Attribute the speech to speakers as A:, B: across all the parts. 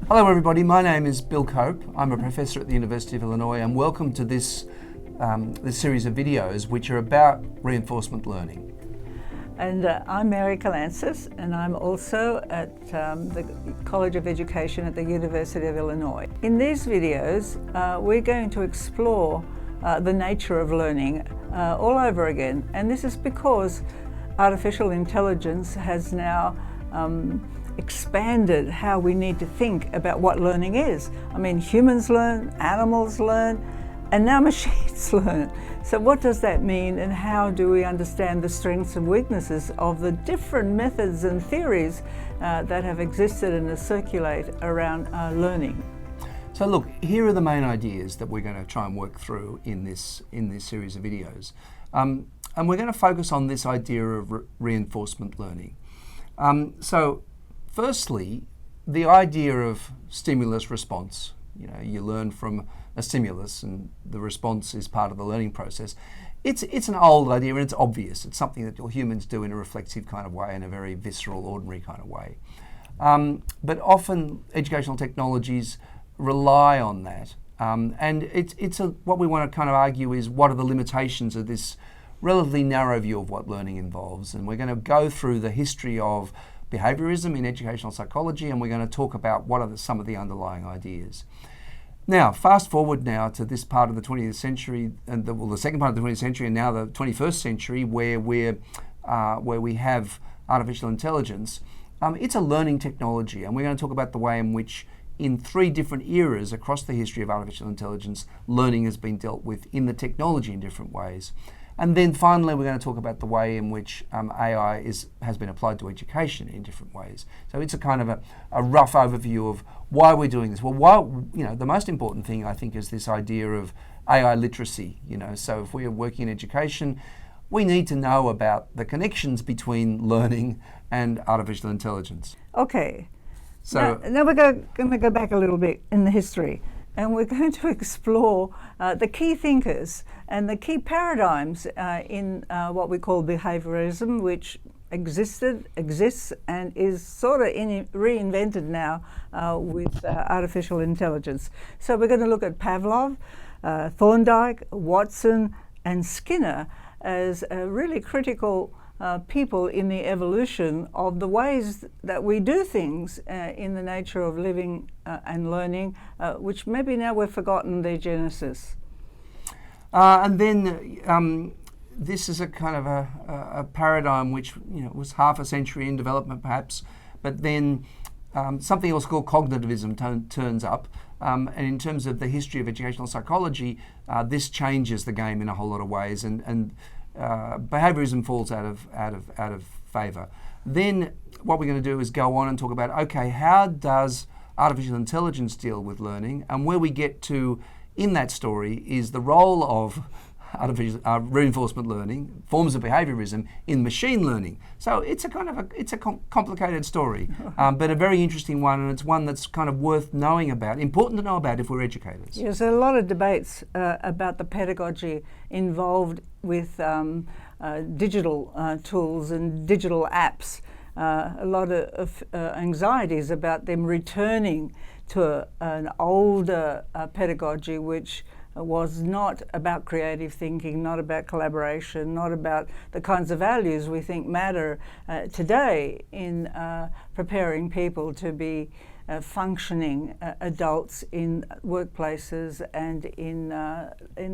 A: Hello everybody, my name is Bill Cope. I'm a professor at the University of Illinois, and welcome to this series of videos which are about reinforcement learning.
B: And I'm Mary Kalantzis, and I'm also at the College of Education at the University of Illinois. In these videos, we're going to explore the nature of learning all over again. And this is because artificial intelligence has now expanded how we need to think about what learning is. I mean, humans learn, animals learn, and now machines learn. So what does that mean, and how do we understand the strengths and weaknesses of the different methods and theories that have existed and circulate around learning?
A: So look, here are the main ideas that we're going to try and work through in this series of videos. And we're going to focus on this idea of reinforcement learning. So firstly, the idea of stimulus response. You know, you learn from a stimulus and the response is part of the learning process. It's an old idea and it's obvious. It's something that humans do in a reflexive kind of way, in a very visceral, ordinary kind of way. But often educational technologies rely on that. And it's what we want to kind of argue is, what are the limitations of this relatively narrow view of what learning involves? And we're going to go through the history of behaviorism in educational psychology, and we're going to talk about what are some of the underlying ideas. Now, fast forward now to this part of the 20th century, and the second part of the 20th century, and now the 21st century, where we have artificial intelligence. It's a learning technology, and we're going to talk about the way in which, in three different eras across the history of artificial intelligence, learning has been dealt with in the technology in different ways. And then finally, we're going to talk about the way in which AI has been applied to education in different ways. So it's a kind of a rough overview of why we're doing this. Well, the most important thing, I think, is this idea of AI literacy. So if we are working in education, we need to know about the connections between learning and artificial intelligence.
B: Okay.
A: So
B: now we're going to go back a little bit in the history, and we're going to explore the key thinkers and the key paradigms in what we call behaviorism, which exists, and is sort of reinvented now with artificial intelligence. So we're going to look at Pavlov, Thorndike, Watson, and Skinner as really critical people in the evolution of the ways that we do things in the nature of living and learning, which maybe now we've forgotten their genesis.
A: And then this is a kind of a paradigm which was half a century in development perhaps, but then something else called cognitivism turns up. And in terms of the history of educational psychology, this changes the game in a whole lot of ways, and behaviorism falls out of favour. Then what we're going to do is go on and talk about, okay, how does artificial intelligence deal with learning? And where we get to in that story is the role of artificial reinforcement learning, forms of behaviorism in machine learning. So it's a kind of complicated story, but a very interesting one, and it's one that's kind of worth knowing about, important to know about if we're educators.
B: There's a lot of debates about the pedagogy involved with digital tools and digital apps. A lot of anxieties about them returning to an older pedagogy, which was not about creative thinking, not about collaboration, not about the kinds of values we think matter today in preparing people to be functioning adults in workplaces and in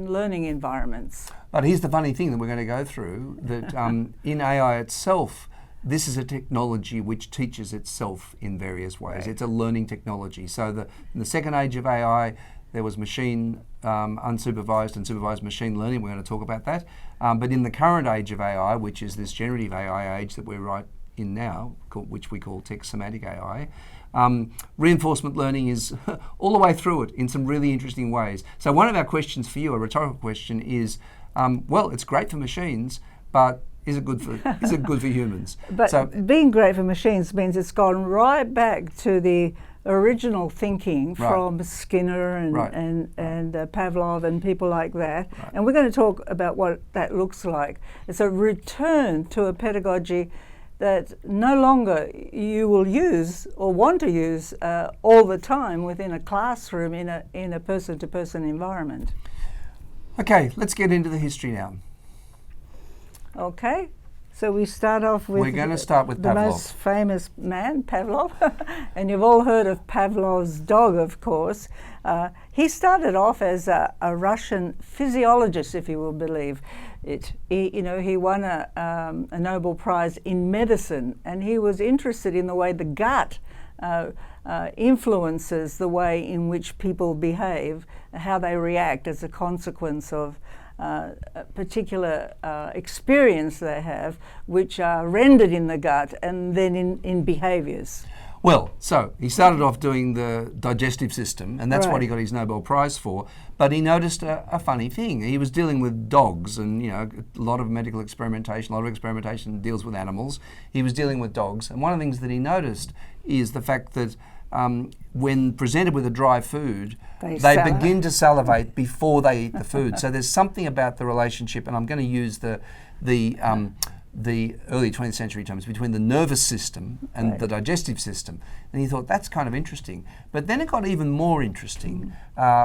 B: learning environments.
A: But here's the funny thing that we're going to go through, that in AI itself, this is a technology which teaches itself in various ways. Right. It's a learning technology. So in the second age of AI, there was unsupervised and supervised machine learning. We're going to talk about that. But in the current age of AI, which is this generative AI age that we're right in now, which we call text semantic AI, reinforcement learning is all the way through it in some really interesting ways. So one of our questions for you, a rhetorical question, is, well, it's great for machines, but is it good for humans?
B: But so, being great for machines means it's gone right back to the original thinking from Skinner and Pavlov and people like that. Right. And we're going to talk about what that looks like. It's a return to a pedagogy that no longer you will use or want to use all the time within a classroom in a person-to-person environment.
A: Okay, let's get into the history now.
B: Okay, so we start off with
A: We're going to start with
B: the
A: Pavlov.
B: most famous man, Pavlov, and you've all heard of Pavlov's dog, of course. He started off as a Russian physiologist, if you will believe it. He won a Nobel Prize in medicine, and he was interested in the way the gut influences the way in which people behave, how they react as a consequence of a particular experience they have, which are rendered in the gut and then in behaviours.
A: Well, so he started off doing the digestive system, and that's what he got his Nobel Prize for. But he noticed a funny thing. He was dealing with dogs, and a lot of medical experimentation, a lot of experimentation deals with animals. He was dealing with dogs, and one of the things that he noticed is the fact that when presented with a dry food, they begin to salivate before they eat the food. So there's something about the relationship, and I'm going to use the early 20th century terms, between the nervous system and the digestive system. And he thought, that's kind of interesting. But then it got even more interesting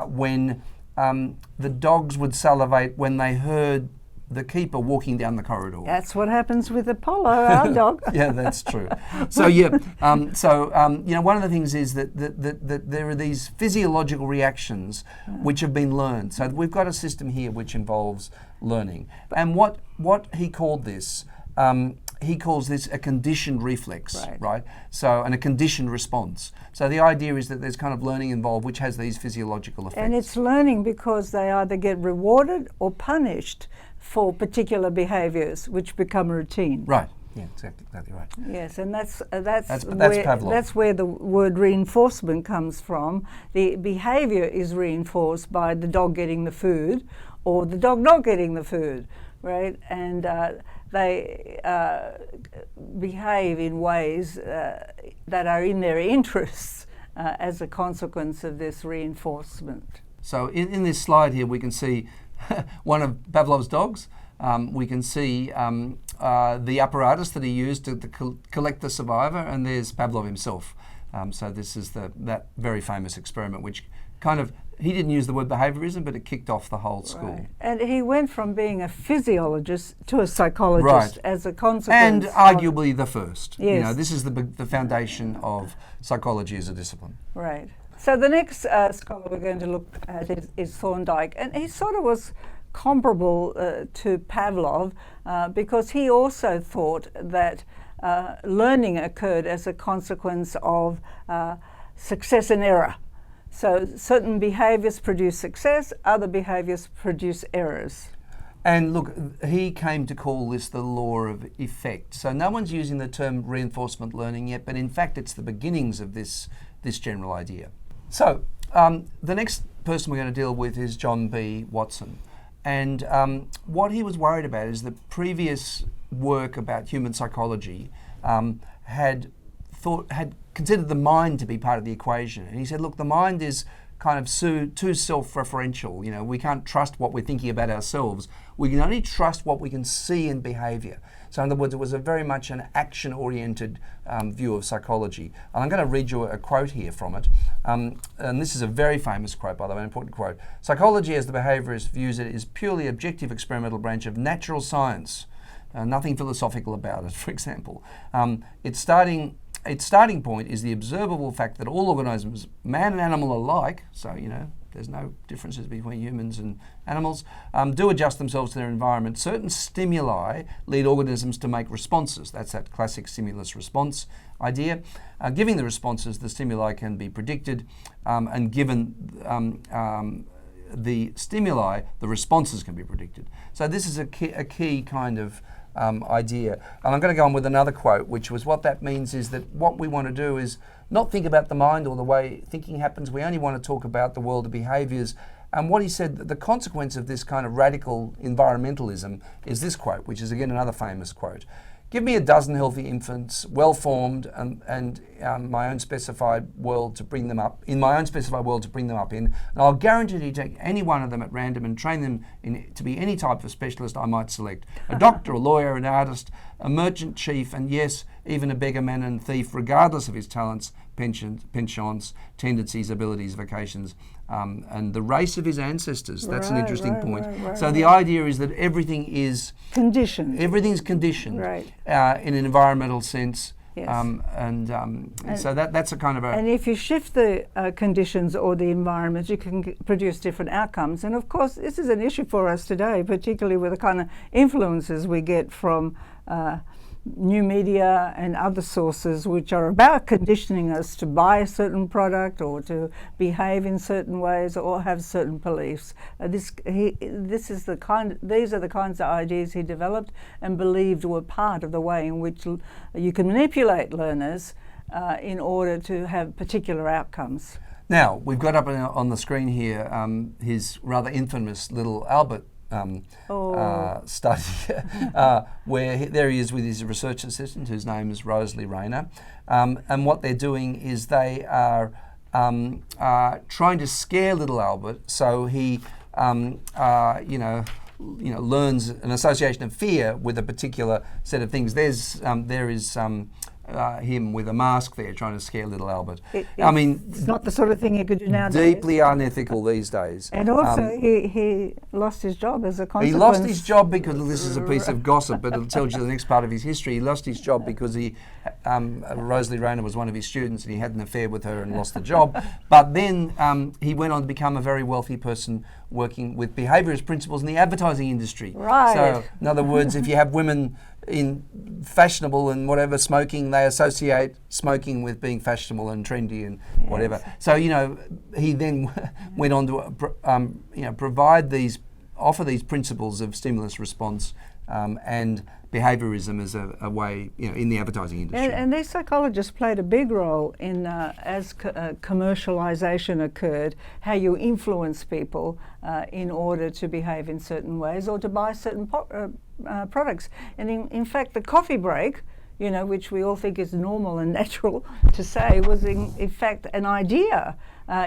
A: when the dogs would salivate when they heard the keeper walking down the corridor.
B: That's what happens with Apollo, our dog.
A: Yeah, that's true. So one of the things is that there are these physiological reactions which have been learned. So we've got a system here which involves learning. And what he called this, he calls this a conditioned reflex, right? So, and a conditioned response. So the idea is that there's kind of learning involved which has these physiological effects.
B: And it's learning because they either get rewarded or punished for particular behaviours which become routine.
A: Right. Yeah, exactly right.
B: Yes, and that's
A: Pavlov.
B: That's where the word reinforcement comes from. The behaviour is reinforced by the dog getting the food or the dog not getting the food, right? And they behave in ways that are in their interests as a consequence of this reinforcement.
A: So in this slide here, we can see one of Pavlov's dogs. We can see the apparatus that he used to collect the survivor, and there's Pavlov himself. So this is that very famous experiment, which kind of, he didn't use the word behaviorism, but it kicked off the whole school.
B: Right. And he went from being a physiologist to a psychologist as a consequence.
A: And arguably the first.
B: Yes.
A: This is the foundation of psychology as a discipline.
B: Right. So the next scholar we're going to look at is Thorndike, and he sort of was comparable to Pavlov because he also thought that learning occurred as a consequence of success and error. So certain behaviours produce success, other behaviours produce errors.
A: And look, he came to call this the law of effect. So no one's using the term reinforcement learning yet, but in fact it's the beginnings of this general idea. So the next person we're going to deal with is John B. Watson. And what he was worried about is that previous work about human psychology had considered the mind to be part of the equation. And he said, look, the mind is kind of too self-referential. We can't trust what we're thinking about ourselves. We can only trust what we can see in behaviour. So in other words, it was very much an action-oriented view of psychology. And I'm going to read you a quote here from it. And this is a very famous quote, by the way, an important quote. Psychology, as the behaviourist views it, is purely objective experimental branch of natural science. Nothing philosophical about it, for example. Its starting point is the observable fact that all organisms, man and animal alike, so there's no differences between humans and animals, do adjust themselves to their environment. Certain stimuli lead organisms to make responses. That's that classic stimulus response idea. Giving the responses, the stimuli can be predicted, and given the stimuli, the responses can be predicted. So this is a key kind of idea. And I'm going to go on with another quote, which was what that means is that what we want to do is not think about the mind or the way thinking happens. We only want to talk about the world of behaviours. And what he said, that the consequence of this kind of radical environmentalism is this quote, which is again another famous quote. give me a dozen healthy infants, well-formed, and my own specified world to bring them up, in, and I'll guarantee to take any one of them at random and train them to be any type of specialist I might select. A doctor, a lawyer, an artist, a merchant chief, and yes, even a beggarman and thief, regardless of his talents, penchants, tendencies, abilities, vocations, and the race of his ancestors. That's an interesting point. So the idea is that everything is
B: conditioned.
A: Everything's conditioned
B: Right.
A: In an environmental sense.
B: Yes.
A: And so that's a kind of a...
B: And if you shift the conditions or the environment, you can produce different outcomes. And of course, this is an issue for us today, particularly with the kind of influences we get from new media and other sources, which are about conditioning us to buy a certain product or to behave in certain ways or have certain beliefs. These are the kinds of ideas he developed and believed were part of the way in which you can manipulate learners in order to have particular outcomes.
A: Now, we've got up on the screen here his rather infamous little Albert study, where there he is with his research assistant, whose name is Rosalie Rayner, and what they're doing is they are trying to scare little Albert, so he, learns an association of fear with a particular set of things. There is him with a mask there trying to scare little Albert.
B: It's not the sort of thing you could do nowadays.
A: Deeply unethical these days.
B: And also, he lost his job as a consequence.
A: He lost his job because, this is a piece of gossip, but it'll tell you the next part of his history. He lost his job because Rosalie Rayner was one of his students and he had an affair with her and lost the job. But then he went on to become a very wealthy person working with behaviorist principles in the advertising industry.
B: Right.
A: So, in other words, if you have women in fashionable and whatever smoking, they associate smoking with being fashionable and trendy and whatever. So, he then went on to offer these principles of stimulus response and behaviorism as a way, in the advertising industry.
B: And these psychologists played a big role in, as commercialization occurred, how you influence people in order to behave in certain ways or to buy certain products. And in fact, the coffee break, which we all think is normal and natural to say, was in fact an idea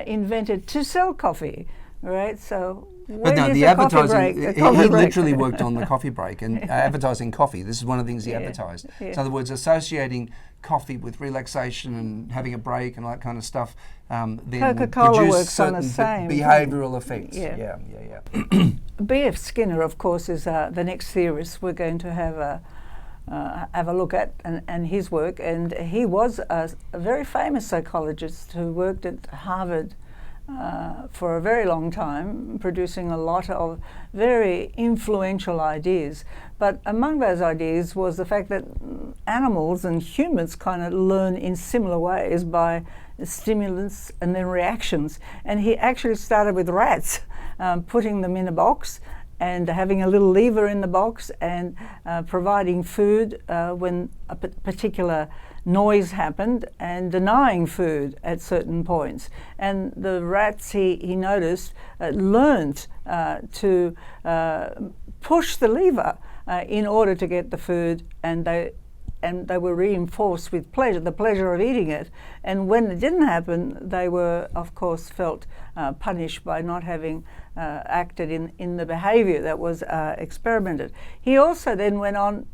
B: invented to sell coffee, right? So.
A: But no, the advertising, he literally worked on the coffee break and advertising coffee. This is one of the things he advertised. So in other words, associating coffee with relaxation and having a break and all that kind of stuff, then
B: Coca-Cola
A: produce
B: works on
A: certain
B: the same
A: behavioural effects.
B: Yeah.
A: Yeah.
B: B.F. Skinner, of course, is the next theorist we're going to have a look at and his work. And he was a very famous psychologist who worked at Harvard for a very long time, producing a lot of very influential ideas. But among those ideas was the fact that animals and humans kind of learn in similar ways by stimulants and then reactions. And he actually started with rats, putting them in a box and having a little lever in the box and providing food when a particular noise happened and denying food at certain points. And the rats, he noticed, learned to push the lever in order to get the food, and they were reinforced with the pleasure of eating it. And when it didn't happen, they were, of course, felt punished by not having acted in the behavior that was experimented. He also then went on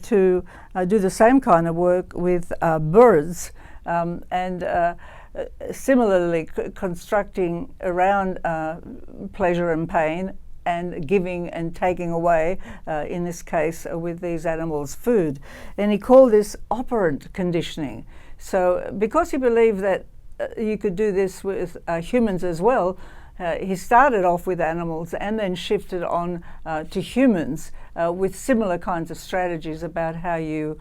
B: to do the same kind of work with birds and similarly constructing around pleasure and pain and giving and taking away, in this case, with these animals food. And he called this operant conditioning. So because he believed that you could do this with humans as well, he started off with animals and then shifted on to humans with similar kinds of strategies about how you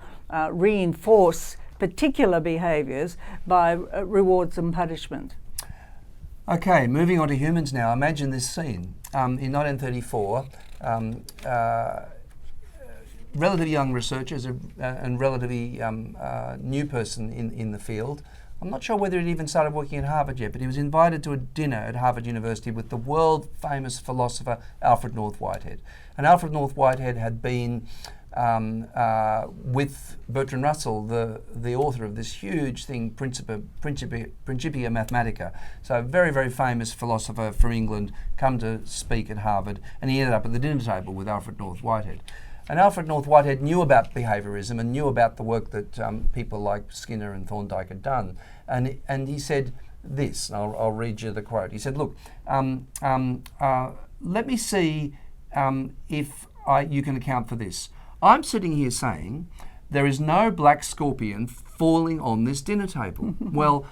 B: reinforce particular behaviours by rewards and punishment.
A: Okay, moving on to humans now. Imagine this scene. In 1934, relatively young researchers and relatively new person in the field. I'm not sure whether he'd even started working at Harvard yet, but he was invited to a dinner at Harvard University with the world-famous philosopher Alfred North Whitehead. And Alfred North Whitehead had been with Bertrand Russell, the author of this huge thing, Principia Mathematica. So a very, very famous philosopher from England, come to speak at Harvard, and he ended up at the dinner table with Alfred North Whitehead. And Alfred North Whitehead knew about behaviorism and knew about the work that people like Skinner and Thorndike had done. And he said this, and I'll read you the quote. He said, look, let me see if you can account for this. I'm sitting here saying there is no black scorpion falling on this dinner table. Well,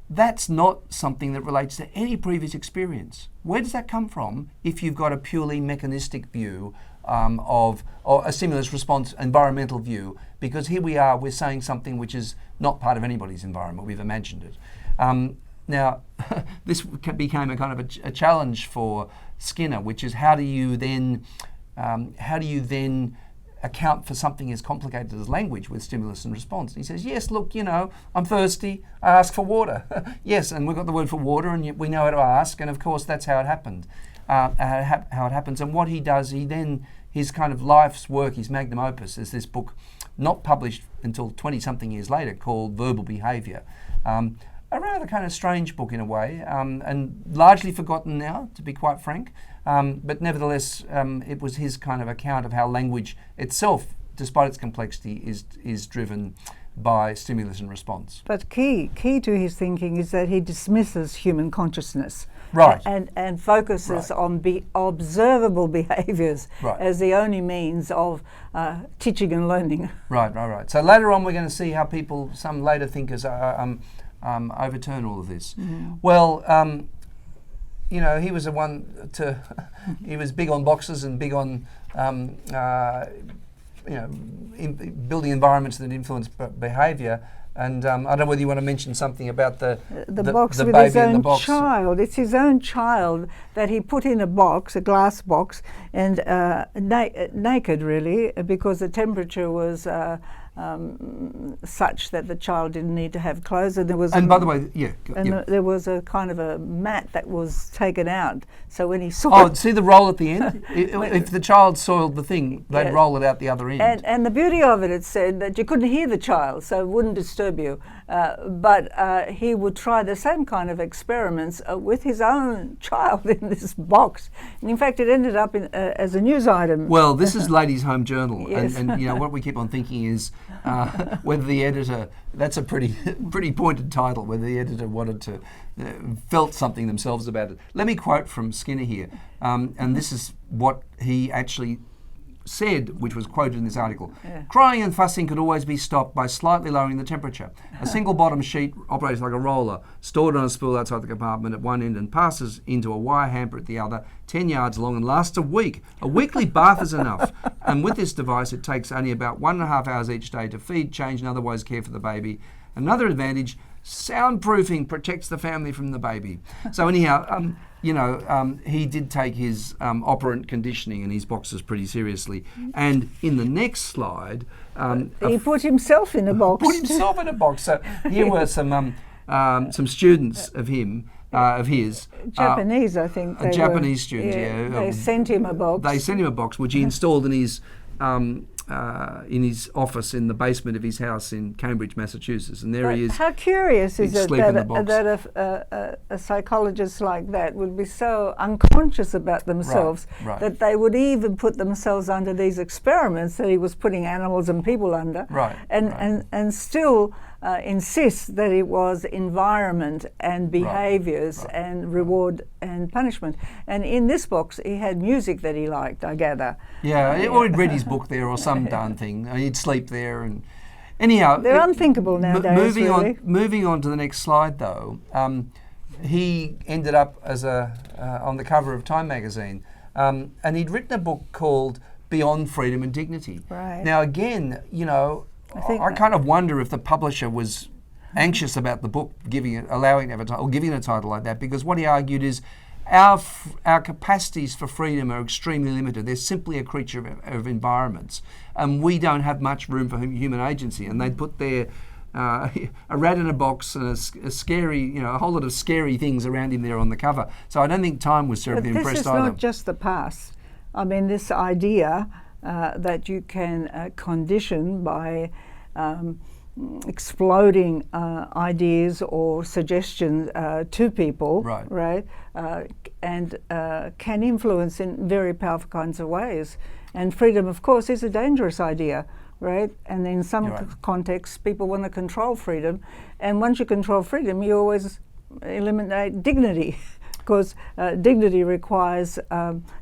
A: that's not something that relates to any previous experience. Where does that come from if you've got a purely mechanistic view of a stimulus response environmental view? Because here we are, we're saying something which is not part of anybody's environment, we've imagined it. Now, this became a kind of a challenge for Skinner, which is how do you then account for something as complicated as language with stimulus and response? And he says, yes, look, I'm thirsty, I ask for water. Yes, and we've got the word for water, and we know how to ask, and of course that's how it happened. How it happens. And what he does, his kind of life's work, his magnum opus, is this book, not published until 20-something years later, called Verbal Behaviour. A rather kind of strange book in a way, and largely forgotten now, to be quite frank. But nevertheless, it was his kind of account of how language itself, despite its complexity, is driven by stimulus and response.
B: But key to his thinking is that he dismisses human consciousness,
A: right,
B: and focuses on observable behaviours as the only means of teaching and learning.
A: Right. So later on, we're going to see how some later thinkers overturn all of this.
B: Mm-hmm.
A: Well, he was he was big on boxes and big on building environments that influence behaviour. And I don't know whether you want to mention something about the
B: box
A: the
B: with
A: baby
B: his
A: in the
B: own
A: box.
B: child. It's his own child that he put in a box, a glass box, and naked really, because the temperature was such that the child didn't need to have clothes, and there was.
A: And by the way,
B: there was a kind of a mat that was taken out. So when he saw,
A: see the roll at the end. If the child soiled the thing, they'd roll it out the other end.
B: And the beauty of it, it said that you couldn't hear the child, so it wouldn't disturb you. But he would try the same kind of experiments with his own child in this box. And in fact, it ended up as a news item.
A: Well, this is Ladies' Home Journal,
B: Yes.
A: and what we keep on thinking is whether the editor, that's a pretty pointed title, whether the editor wanted to, felt something themselves about it. Let me quote from Skinner here, and this is what he actually said, which was quoted in this article.
B: Yeah.
A: Crying and fussing could always be stopped by slightly lowering the temperature. A single bottom sheet operates like a roller, stored on a spool outside the compartment at one end and passes into a wire hamper at the other, 10 yards long, and lasts a week. A weekly bath is enough. And with this device, it takes only about 1.5 hours each day to feed, change, and otherwise care for the baby. Another advantage, soundproofing protects the family from the baby. So anyhow, he did take his operant conditioning and his boxes pretty seriously. And in the next slide,
B: he put himself in a box.
A: Put himself in a box. So here were some students of his.
B: Japanese, I think.
A: Japanese students. Yeah.
B: They sent him a box.
A: They sent him a box, which he installed in his office in the basement of his house in Cambridge, Massachusetts, and there he is.
B: How curious is it
A: that
B: a psychologist like that would be so unconscious about themselves that they would even put themselves under these experiments that he was putting animals and people under, and still insist that it was environment and behaviours and reward and punishment. And in this box, he had music that he liked, I gather.
A: Yeah, or he'd read his book there or some darn thing. He'd sleep there. And anyhow,
B: they're unthinkable nowadays.
A: Moving on to the next slide, though, he ended up as on the cover of Time magazine, and he'd written a book called Beyond Freedom and Dignity.
B: Right.
A: Now, again, I kind of wonder if the publisher was anxious about the book giving it a title like that, because what he argued is our capacities for freedom are extremely limited. They're simply a creature of environments, and we don't have much room for human agency. And they'd put their a rat in a box and a scary, a whole lot of scary things around him there on the cover. So I don't think Time was terribly impressed either.
B: This is not just the past. I mean, this idea that you can condition by exploding ideas or suggestions to people, right? And can influence in very powerful kinds of ways. And freedom, of course, is a dangerous idea, right? And in some contexts, people want to control freedom. And once you control freedom, you always eliminate dignity. Because dignity requires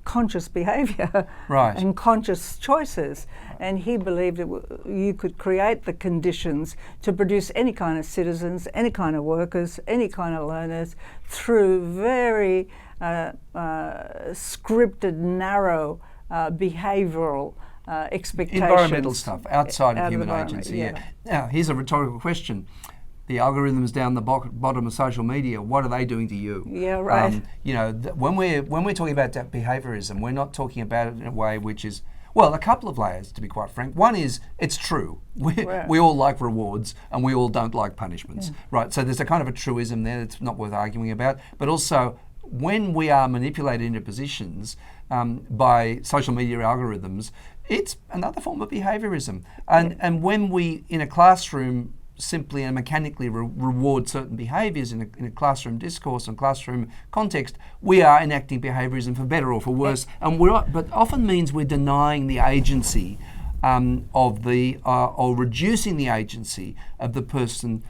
B: conscious behaviour and conscious choices. And he believed you could create the conditions to produce any kind of citizens, any kind of workers, any kind of learners through very scripted, narrow behavioural expectations.
A: Environmental stuff outside of human agency. Now, here's a rhetorical question. The algorithms down the bottom of social media, what are they doing to you?
B: Yeah, right.
A: When we're talking about that behaviorism, we're not talking about it in a way which is, well, a couple of layers, to be quite frank. One is, it's true. We all like rewards and we all don't like punishments, right? So there's a kind of a truism there that's not worth arguing about. But also, when we are manipulated into positions by social media algorithms, it's another form of behaviorism. And when we, in a classroom, simply and mechanically reward certain behaviours in a classroom discourse and classroom context, we are enacting behaviorism for better or for worse. But often means we're denying the agency or reducing the agency of the person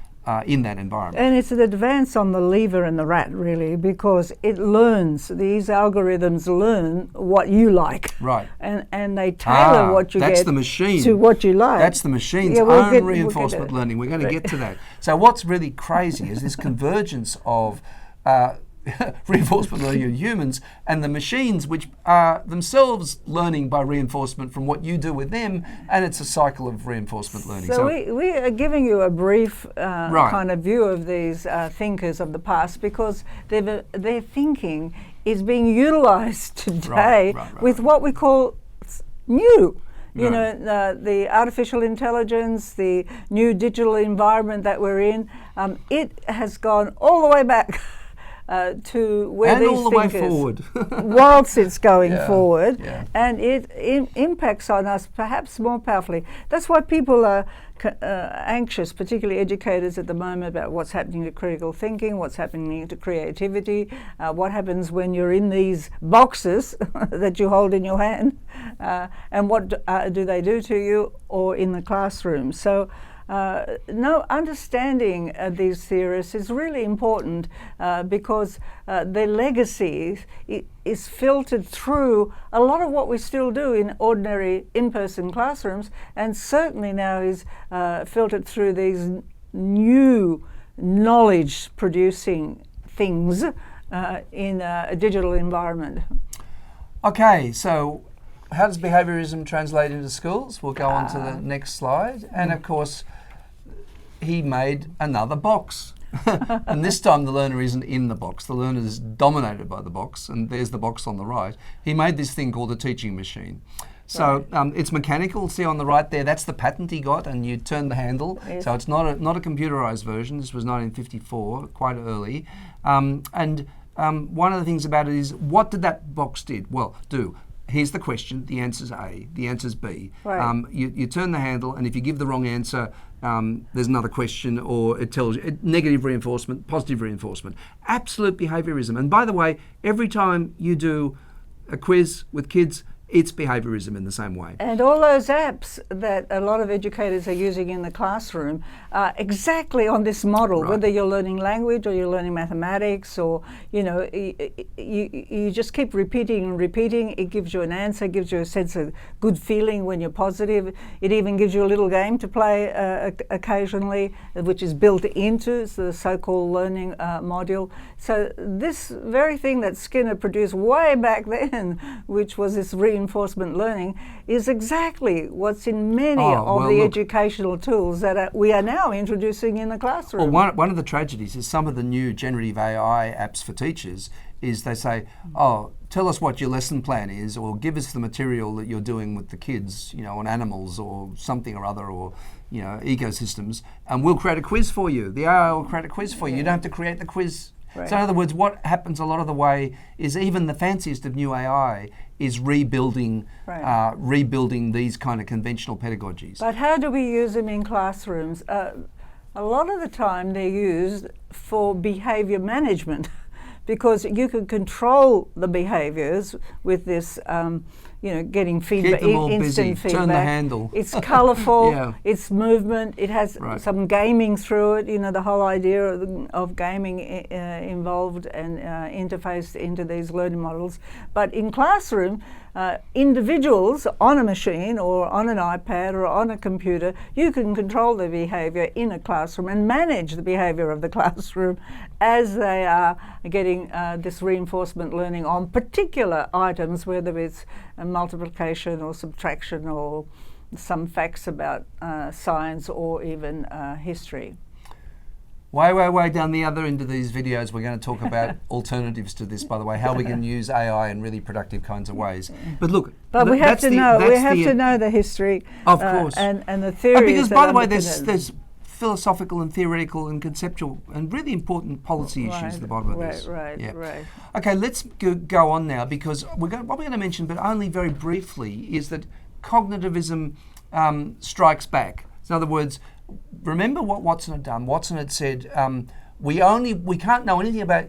A: in that environment.
B: And it's an advance on the lever and the rat, really, because it learns, these algorithms learn what you like.
A: Right.
B: And they tailor what you get
A: the machine.
B: to what you like.
A: That's the machine's own reinforcement learning. We're going to get to that. So what's really crazy is this convergence of reinforcement learning in humans and the machines, which are themselves learning by reinforcement from what you do with them, and it's a cycle of reinforcement learning.
B: So we are giving you a brief kind of view of these thinkers of the past, because their thinking is being utilised today with what we call new. You know, the artificial intelligence, the new digital environment that we're in, it has gone all the way back to where
A: and
B: these
A: all the way
B: thinkers,
A: forward.
B: whilst it's going forward, and it impacts on us perhaps more powerfully. That's why people are anxious, particularly educators at the moment, about what's happening to critical thinking, what's happening to creativity, what happens when you're in these boxes that you hold in your hand, and what do they do to you, or in the classroom. So understanding these theorists is really important because their legacy is filtered through a lot of what we still do in ordinary in-person classrooms, and certainly now is filtered through these new knowledge-producing things in a digital environment.
A: Okay, so how does behaviorism translate into schools? We'll go on to the next slide. And of course, he made another box. And this time the learner isn't in the box. The learner is dominated by the box, and there's the box on the right. He made this thing called a teaching machine. So it's mechanical. See on the right there, that's the patent he got, and you turn the handle. Yes. So it's not a computerized version. This was 1954, quite early. One of the things about it is, what did that box do? Here's the question, the answer's A, the answer's B. Right. You turn the handle, and if you give the wrong answer, there's another question, or it tells you negative reinforcement, positive reinforcement. Absolute behaviorism. And by the way, every time you do a quiz with kids, it's behaviorism in the same way.
B: And all those apps that a lot of educators are using in the classroom are exactly on this model, whether you're learning language or you're learning mathematics, or, you know, you just keep repeating and repeating. It gives you an answer, gives you a sense of good feeling when you're positive. It even gives you a little game to play occasionally, which is built into the so-called learning module. So this very thing that Skinner produced way back then, which was this reinforcement learning, is exactly what's in many of the educational tools that we are now introducing in the classroom.
A: Well, one of the tragedies is some of the new generative AI apps for teachers is they say, tell us what your lesson plan is, or give us the material that you're doing with the kids, you know, on animals or something or other, or, you know, ecosystems, and we'll create a quiz for you. The AI will create a quiz for you. You don't have to create the quiz.
B: Right.
A: So in other words, what happens a lot of the way is even the fanciest of new AI is rebuilding these kind of conventional pedagogies.
B: But how do we use them in classrooms? A lot of the time they're used for behaviour management because you can control the behaviours with this, getting feedback,
A: Keep them all
B: instant
A: busy.
B: feedback.
A: Turn the handle.
B: It's colourful,
A: Yeah.
B: it's movement, it has some gaming through it, the whole idea of gaming involved and interfaced into these learning models. But in classroom, individuals on a machine or on an iPad or on a computer, you can control their behaviour in a classroom and manage the behaviour of the classroom as they are getting this reinforcement learning on particular items, whether it's multiplication or subtraction or some facts about science or even history.
A: Way down the other end of these videos, we're going to talk about alternatives to this, by the way, how we can use AI in really productive kinds of ways. But look,
B: we have to know the history,
A: of course,
B: and the theories.
A: Because by the way, there's philosophical and theoretical and conceptual and really important policy issues at the bottom of this.
B: Right.
A: Okay, let's go on now, because what we're going to mention, but only very briefly, is that cognitivism strikes back. In other words, remember what Watson had done. Watson had said, we can't know anything about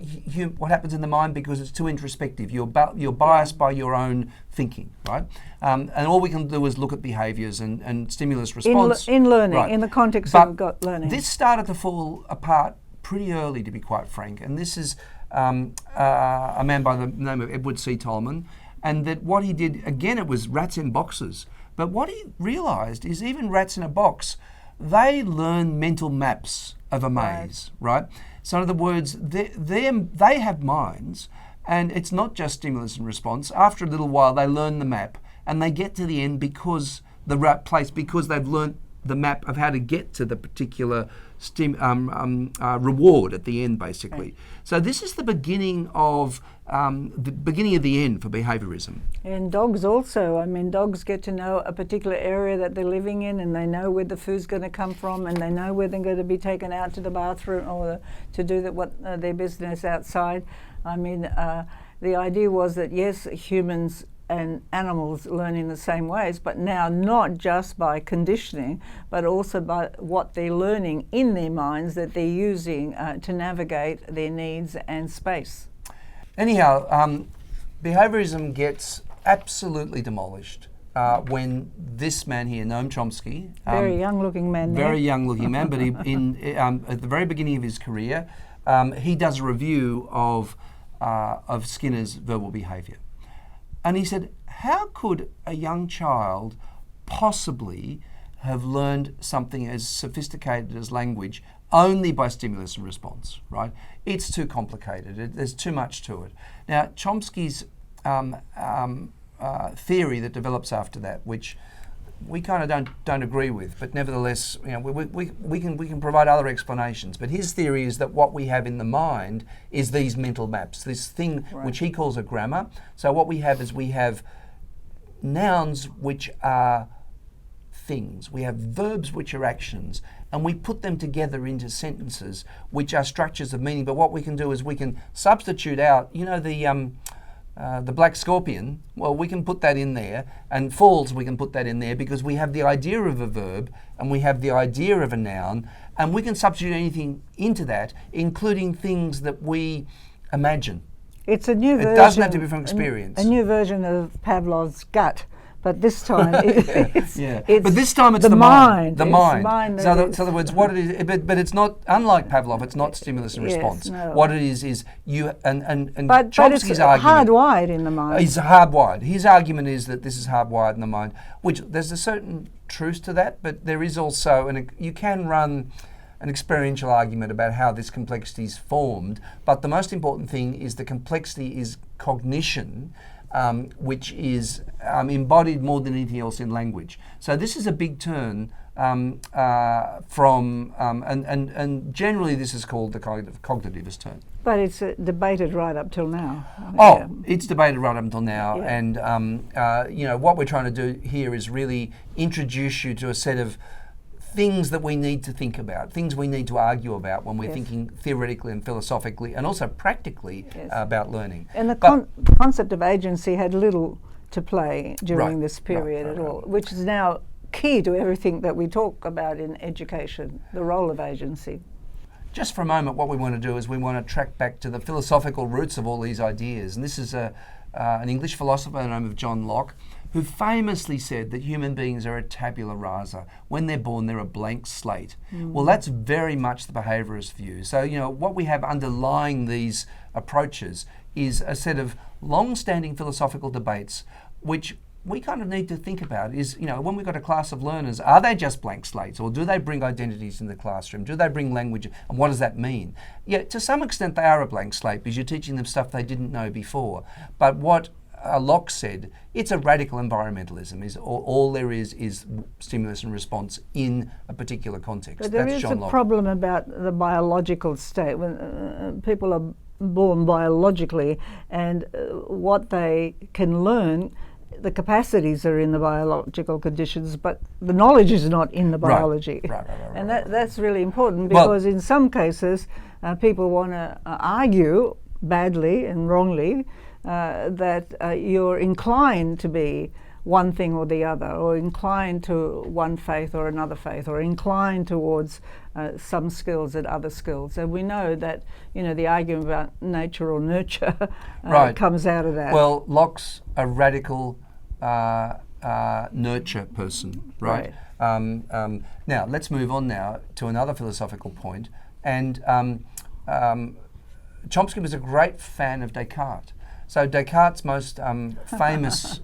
A: what happens in the mind because it's too introspective. You're biased by your own thinking, right? And all we can do is look at behaviours and stimulus response.
B: In learning, in the context of learning.
A: This started to fall apart pretty early, to be quite frank. And this is a man by the name of Edward C. Tolman. And that what he did, again, it was rats in boxes. But what he realised is even rats in a box, they learn mental maps of a maze, right? So in other words, they have minds, and it's not just stimulus and response. After a little while, they learn the map, and they get to the end because they've learned the map of how to get to the particular reward at the end, basically. Right. So this is the beginning of the end for behaviorism.
B: And dogs also. I mean, dogs get to know a particular area that they're living in, and they know where the food's going to come from, and they know where they're going to be taken out to the bathroom or to do their business outside. I mean, the idea was that yes, humans and animals learn in the same ways, but now not just by conditioning, but also by what they're learning in their minds that they're using to navigate their needs and space.
A: Anyhow, behaviorism gets absolutely demolished when this man here, Noam Chomsky,
B: very young-looking man,
A: but at the very beginning of his career, he does a review of Skinner's verbal behaviour. And he said, how could a young child possibly have learned something as sophisticated as language only by stimulus and response, right? It's too complicated. There's too much to it. Now, Chomsky's theory that develops after that, which we kind of don't agree with, but nevertheless, we can provide other explanations. But his theory is that what we have in the mind is these mental maps, this thing which he calls a grammar. So what we have is we have nouns which are things, we have verbs which are actions, and we put them together into sentences which are structures of meaning. But what we can do is we can substitute out, the black scorpion, well, we can put that in there, and falls, we can put that in there, because we have the idea of a verb and we have the idea of a noun, and we can substitute anything into that, including things that we imagine.
B: It's a new version.
A: It doesn't have to be from experience.
B: A new version of Pavlov's gut. But this time,
A: but this time it's the mind. The mind. So in other words, what it is, but it's not, unlike Pavlov, it's not stimulus and response.
B: No.
A: What it is you and
B: but
A: Chomsky's
B: it's
A: argument,
B: hardwired in the mind.
A: It's hardwired. His argument is that this is hardwired in the mind, which there's a certain truth to that, but there is also, you can run an experiential argument about how this complexity is formed. But the most important thing is the complexity is cognition. Which is embodied more than anything else in language. So this is a big turn from, and generally this is called the cognitivist turn.
B: But it's debated right up till now.
A: It's debated right up until now, and what we're trying to do here is really introduce you to a set of things that we need to think about, things we need to argue about when we're thinking theoretically and philosophically and also practically about learning.
B: And the concept of agency had little to play during this period at all, which is now key to everything that we talk about in education, the role of agency.
A: Just for a moment, what we want to do is we want to track back to the philosophical roots of all these ideas. And this is an English philosopher by the name of John Locke, who famously said that human beings are a tabula rasa. When they're born, they're a blank slate. Well, that's very much the behaviourist view. So, you know, what we have underlying these approaches is a set of long-standing philosophical debates which we kind of need to think about is, you know, when we've got a class of learners, are they just blank slates, or do they bring identities in the classroom? Do they bring language, and what does that mean? Yeah, to some extent they are a blank slate because you're teaching them stuff they didn't know before. But what Locke said, it's a radical environmentalism. Is all there is stimulus and response in a particular context.
B: But there is a problem about the biological state. When people are born biologically, and what they can learn, the capacities are in the biological conditions, but the knowledge is not in the biology.
A: Right.
B: And that's really important, because in some cases people want to argue badly and wrongly that you're inclined to be one thing or the other, or inclined to one faith or another faith, or inclined towards some skills and other skills. And we know that, you know, the argument about nature or nurture comes out of that.
A: Well, Locke's a radical nurture person, right? Now, let's move on now to another philosophical point. And Chomsky was a great fan of Descartes. So Descartes' most famous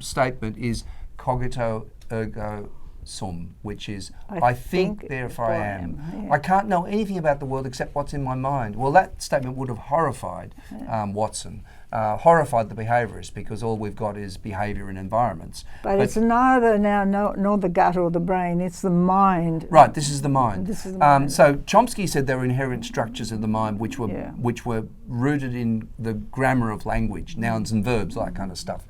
A: statement is cogito ergo sum, which is I think therefore I am.
B: Yeah.
A: I can't know anything about the world except what's in my mind. Well, that statement would have horrified Watson, horrified the behaviourist, because all we've got is behaviour in environments.
B: But it's neither now nor the gut or the brain, it's the mind.
A: Right, this is the mind.
B: This is the mind.
A: So Chomsky said there were inherent structures of the mind which were rooted in the grammar of language, nouns and verbs, that kind of stuff.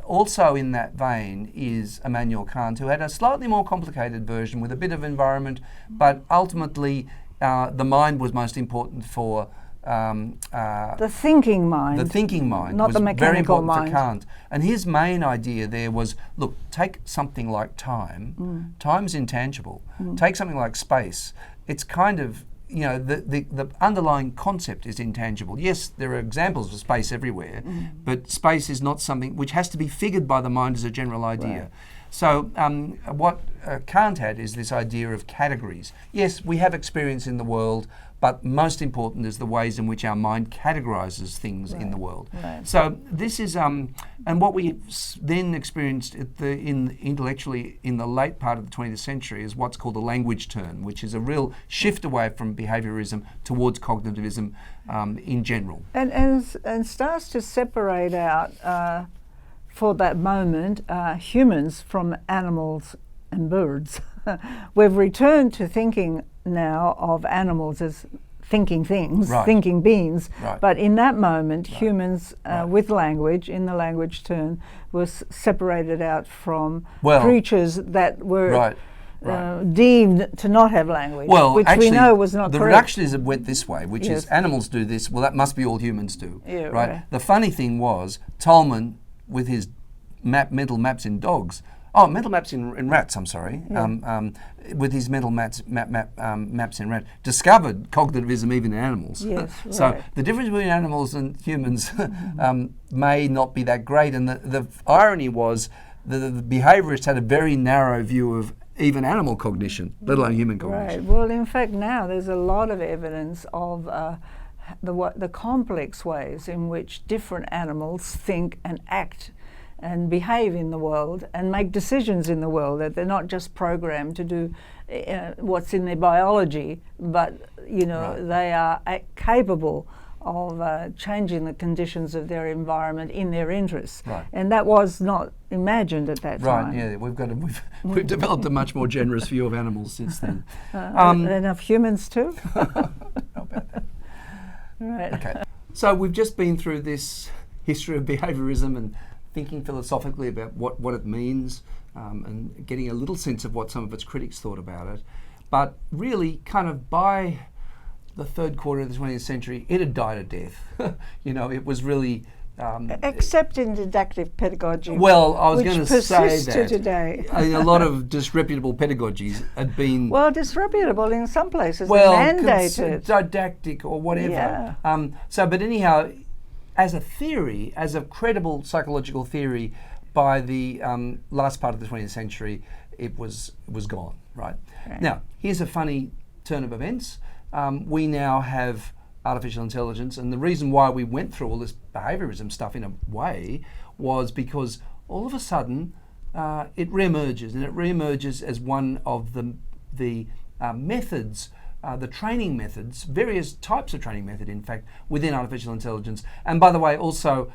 A: Also in that vein is Immanuel Kant, who had a slightly more complicated version with a bit of environment, but ultimately the mind was most important for
B: the thinking mind.
A: The thinking mind
B: not
A: was
B: the mechanical
A: very important
B: mind.
A: for Kant. And his main idea there was, look, take something like time. Time's intangible. Take something like space. It's kind of, you know, the underlying concept is intangible. Yes, there are examples of space everywhere, but space is not something which has to be figured by the mind as a general idea. Right. So what Kant had is this idea of categories. Yes, we have experience in the world, but most important is the ways in which our mind categorises things in the world. Right. So this is, and what we then experienced intellectually in the late part of the 20th century is what's called a language turn, which is a real shift away from behaviourism towards cognitivism in general.
B: And starts to separate out, for that moment, humans from animals and birds. We've returned to thinking now of animals as thinking things, thinking beings, but in that moment humans with language, in the language turn, was separated out from creatures that were deemed to not have language, which actually, we know was not
A: the
B: correct.
A: reductionism went this way, which is animals do this, well that must be all humans do, right? The funny thing was Tolman, with his mental maps in dogs, mental maps in rats, I'm sorry, with his mental maps in rats, discovered cognitivism even in animals.
B: Yes,
A: so the difference between animals and humans may not be that great, and the irony was the behaviourists had a very narrow view of even animal cognition, let alone human cognition.
B: Right. Well, in fact, now there's a lot of evidence of the complex ways in which different animals think and act and behave in the world and make decisions in the world, that they're not just programmed to do what's in their biology, but they are capable of changing the conditions of their environment in their interests. And that was not imagined at that time.
A: We've developed a much more generous view of animals since then.
B: And of humans too?
A: How about that?
B: Right.
A: Okay. So we've just been through this history of behaviorism and thinking philosophically about what it means, and getting a little sense of what some of its critics thought about it. But really, kind of by the third quarter of the 20th century, it had died a death. It was really...
B: except in didactic pedagogy.
A: Well, I was going to say
B: persists
A: that.
B: To today.
A: A lot of disreputable pedagogies had been...
B: Well, disreputable in some places,
A: mandated. Didactic or whatever.
B: Yeah.
A: But anyhow, as a theory, as a credible psychological theory, by the last part of the 20th century, it was gone, right? Now, here's a funny turn of events. We now have artificial intelligence, and the reason why we went through all this behaviorism stuff in a way was because all of a sudden it reemerges, and it reemerges as one of the methods, the training methods, various types of training method, in fact, within artificial intelligence. And by the way, also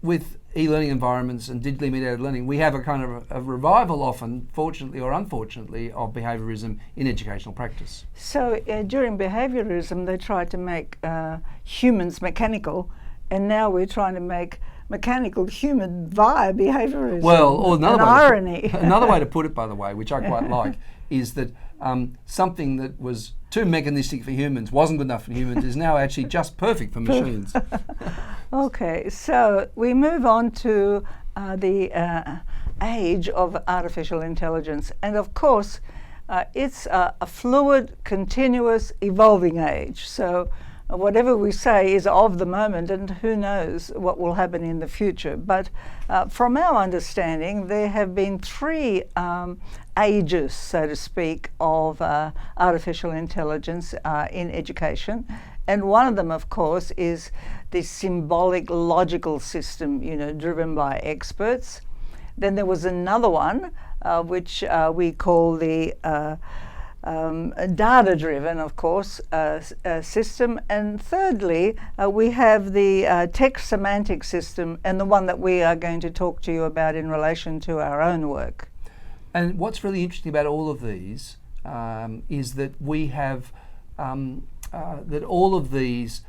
A: with e-learning environments and digitally mediated learning, we have a kind of a revival often, fortunately or unfortunately, of behaviorism in educational practice.
B: So during behaviorism, they tried to make humans mechanical, and now we're trying to make mechanical human via behaviorism.
A: Well, or another way to put it, by the way, which I quite like, is that something that was too mechanistic for humans, wasn't good enough for humans, is now actually just perfect for machines.
B: Okay, so we move on to the age of artificial intelligence. And of course, it's a fluid, continuous, evolving age. So whatever we say is of the moment, and who knows what will happen in the future. But from our understanding, there have been three ages, so to speak, of artificial intelligence in education. And one of them, of course, is the symbolic logical system, driven by experts. Then there was another one, which we call the data-driven, of course, system. And thirdly, we have the text semantic system, and the one that we are going to talk to you about in relation to our own work.
A: And what's really interesting about all of these is that we have, that all of these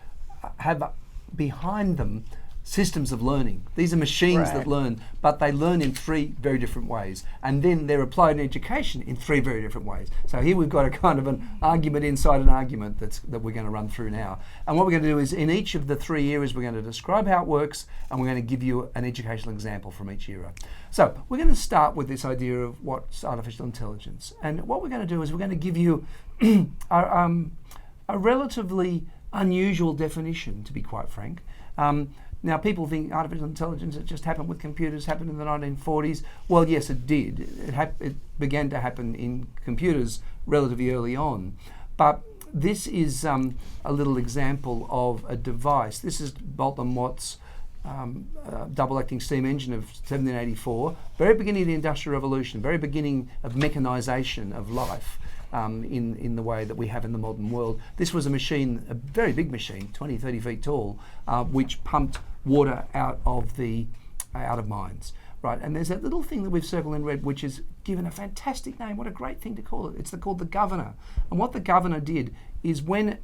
A: have behind them systems of learning. These are machines that learn, but they learn in three very different ways. And then they're applied in education in three very different ways. So here we've got a kind of an argument inside an argument that we're going to run through now. And what we're going to do is, in each of the three areas, we're going to describe how it works, and we're going to give you an educational example from each era. So we're going to start with this idea of what's artificial intelligence. And what we're going to do is we're going to give you a relatively unusual definition, to be quite frank. Now, people think artificial intelligence, it just happened with computers, happened in the 1940s. Well, yes, it did. It began to happen in computers relatively early on. But this is a little example of a device. This is Bolt and Watt's double-acting steam engine of 1784, very beginning of the Industrial Revolution, very beginning of mechanisation of life. In the way that we have in the modern world. This was a machine, a very big machine, 20, 30 feet tall, which pumped water out of mines, right? And there's that little thing that we've circled in red, which is given a fantastic name. What a great thing to call it. It's called the governor. And what the governor did is when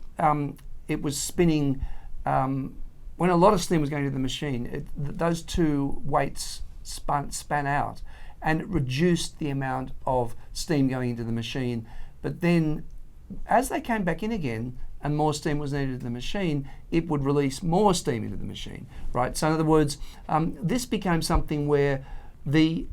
A: it was spinning, when a lot of steam was going to the machine, those two weights span out, and it reduced the amount of steam going into the machine. But then, as they came back in again and more steam was needed in the machine, it would release more steam into the machine, right? So in other words, this became something where the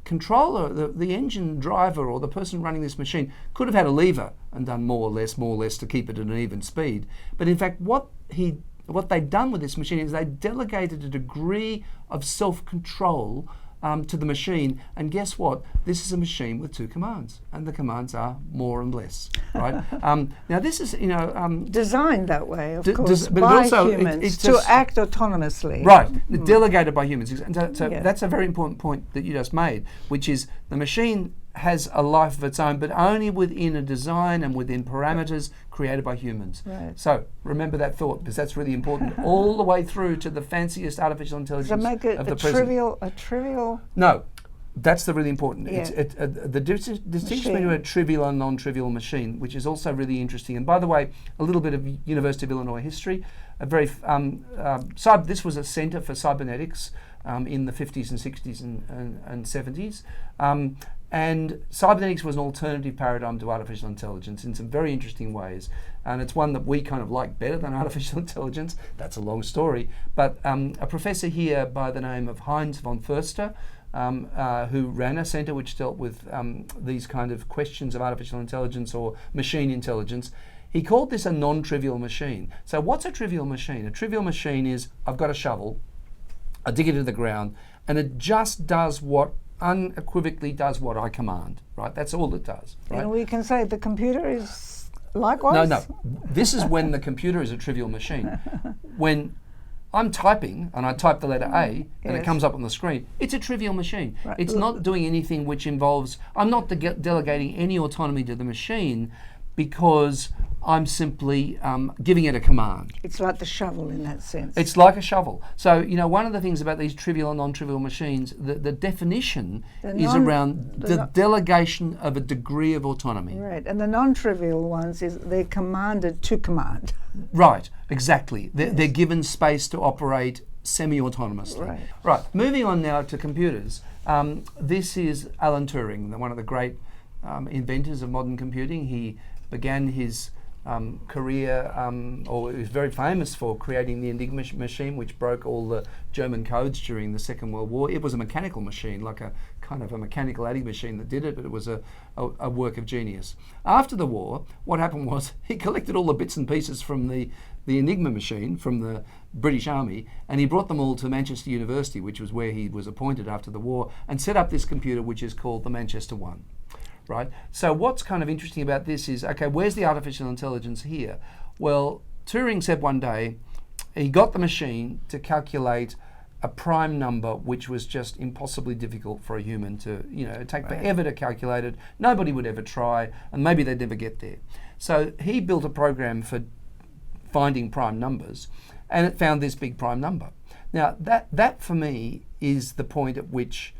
A: controller, the engine driver or the person running this machine could have had a lever and done more or less to keep it at an even speed. But in fact, what they'd done with this machine is they delegated a degree of self-control to the machine, and guess what? This is a machine with two commands, and the commands are more and less, right? Now this is,
B: designed that way, of course, but by also humans to act autonomously.
A: Right, delegated by humans. And so that's a very important point that you just made, which is the machine has a life of its own, but only within a design and within parameters created by humans.
B: Right.
A: So remember that thought, because that's really important all the way through to the fanciest artificial intelligence
B: to make it
A: of the
B: a trivial.
A: No, That's the really important.
B: Yeah.
A: The distinction
B: Machine.
A: between a trivial and non-trivial machine, which is also really interesting. And by the way, a little bit of University of Illinois history. This was a center for cybernetics in the 50s and 60s and 70s. And cybernetics was an alternative paradigm to artificial intelligence in some very interesting ways. And it's one that we kind of like better than artificial intelligence. That's a long story. But a professor here by the name of Heinz von Förster, who ran a centre which dealt with these kind of questions of artificial intelligence or machine intelligence, he called this a non-trivial machine. So what's a trivial machine? A trivial machine is, I've got a shovel, I dig it into the ground, and it just does unequivocally does what I command, right? That's all it does, right?
B: And we can say the computer is likewise?
A: No. This is when the computer is a trivial machine. When I'm typing and I type the letter A and it comes up on the screen, it's a trivial machine.
B: Right.
A: It's not doing anything which involves, I'm not delegating any autonomy to the machine because I'm simply giving it a command.
B: It's like the shovel in that sense.
A: It's like a shovel. So, one of the things about these trivial and non-trivial machines, the definition is around the delegation of a degree of autonomy.
B: Right, and the non-trivial ones is they're commanded to command.
A: Right, exactly. They're given space to operate semi-autonomously. Right. Moving on now to computers. This is Alan Turing, one of the great inventors of modern computing. He began his career, or he was very famous for creating the Enigma machine, which broke all the German codes during the Second World War. It was a mechanical machine, like a kind of a mechanical adding machine that did it, but it was a work of genius. After the war, what happened was he collected all the bits and pieces from the Enigma machine from the British Army, and he brought them all to Manchester University, which was where he was appointed after the war, and set up this computer which is called the Manchester 1. Right. So what's kind of interesting about this is, okay, where's the artificial intelligence here? Well, Turing said one day he got the machine to calculate a prime number which was just impossibly difficult for a human to, it'd take forever to calculate it. Nobody would ever try, and maybe they'd never get there. So he built a program for finding prime numbers, and it found this big prime number. Now, that for me is the point at which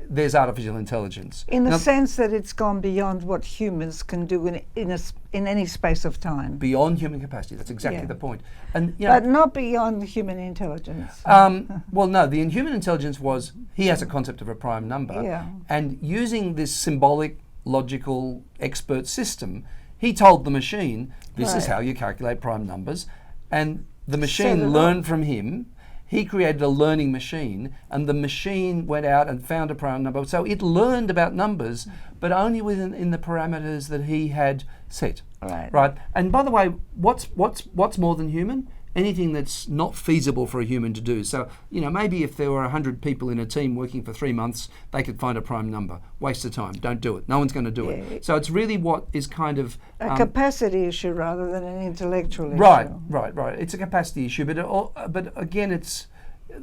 A: there's artificial intelligence.
B: In the sense that it's gone beyond what humans can do in any space of time.
A: Beyond human capacity. That's exactly the point. And
B: but not beyond human intelligence.
A: Well, no. The human intelligence was he has a concept of a prime number, and using this symbolic, logical, expert system, he told the machine, "This is how you calculate prime numbers," and the machine learned from him. He created a learning machine, and the machine went out and found a prime number. So it learned about numbers, but only within the parameters that he had set. Right. And by the way, what's more than human? Anything that's not feasible for a human to do. So, maybe if there were 100 people in a team working for 3 months, they could find a prime number. Waste of time. Don't do it. No one's going to do it. So it's really what is kind of
B: a capacity issue rather than an intellectual issue.
A: Right. It's a capacity issue, but again, it's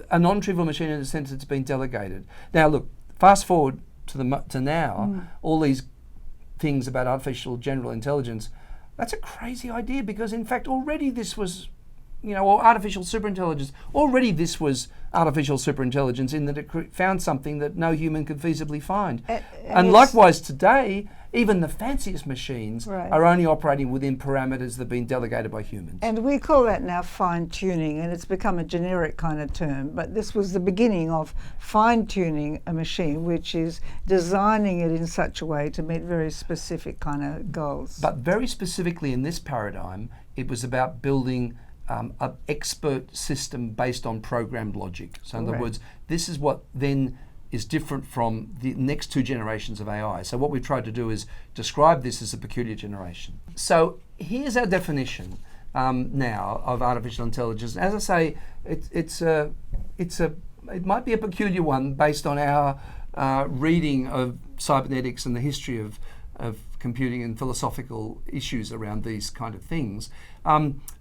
A: a non-trivial machine in the sense it's been delegated. Now, look, fast forward to now, all these things about artificial general intelligence. That's a crazy idea because, in fact, already this was. Or artificial superintelligence. Already this was artificial superintelligence in that it found something that no human could feasibly find. And likewise today, even the fanciest machines are only operating within parameters that have been delegated by humans.
B: And we call that now fine-tuning, and it's become a generic kind of term. But this was the beginning of fine-tuning a machine, which is designing it in such a way to meet very specific kind of goals.
A: But very specifically in this paradigm, it was about building an expert system based on programmed logic. So in other words, this is what then is different from the next two generations of AI. So what we've tried to do is describe this as a peculiar generation. So here's our definition now of artificial intelligence. As I say, it might be a peculiar one based on our reading of cybernetics and the history of computing and philosophical issues around these kind of things.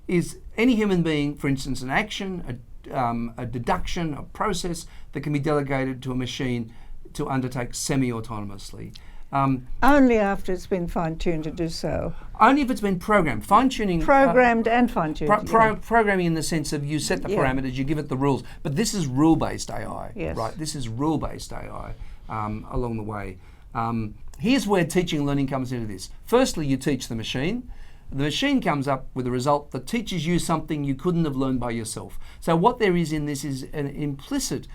A: Is any human being, for instance, an action, a deduction, a process that can be delegated to a machine to undertake semi-autonomously.
B: Only after it's been fine-tuned to do so.
A: Only if it's been programmed. Fine-tuning...
B: Programmed and fine-tuned.
A: Programming in the sense of you set the parameters, you give it the rules. But this is rule-based AI, right? This is rule-based AI. along the way. Here's where teaching and learning comes into this. Firstly, you teach the machine. The machine comes up with a result that teaches you something you couldn't have learned by yourself. So what there is in this is an implicit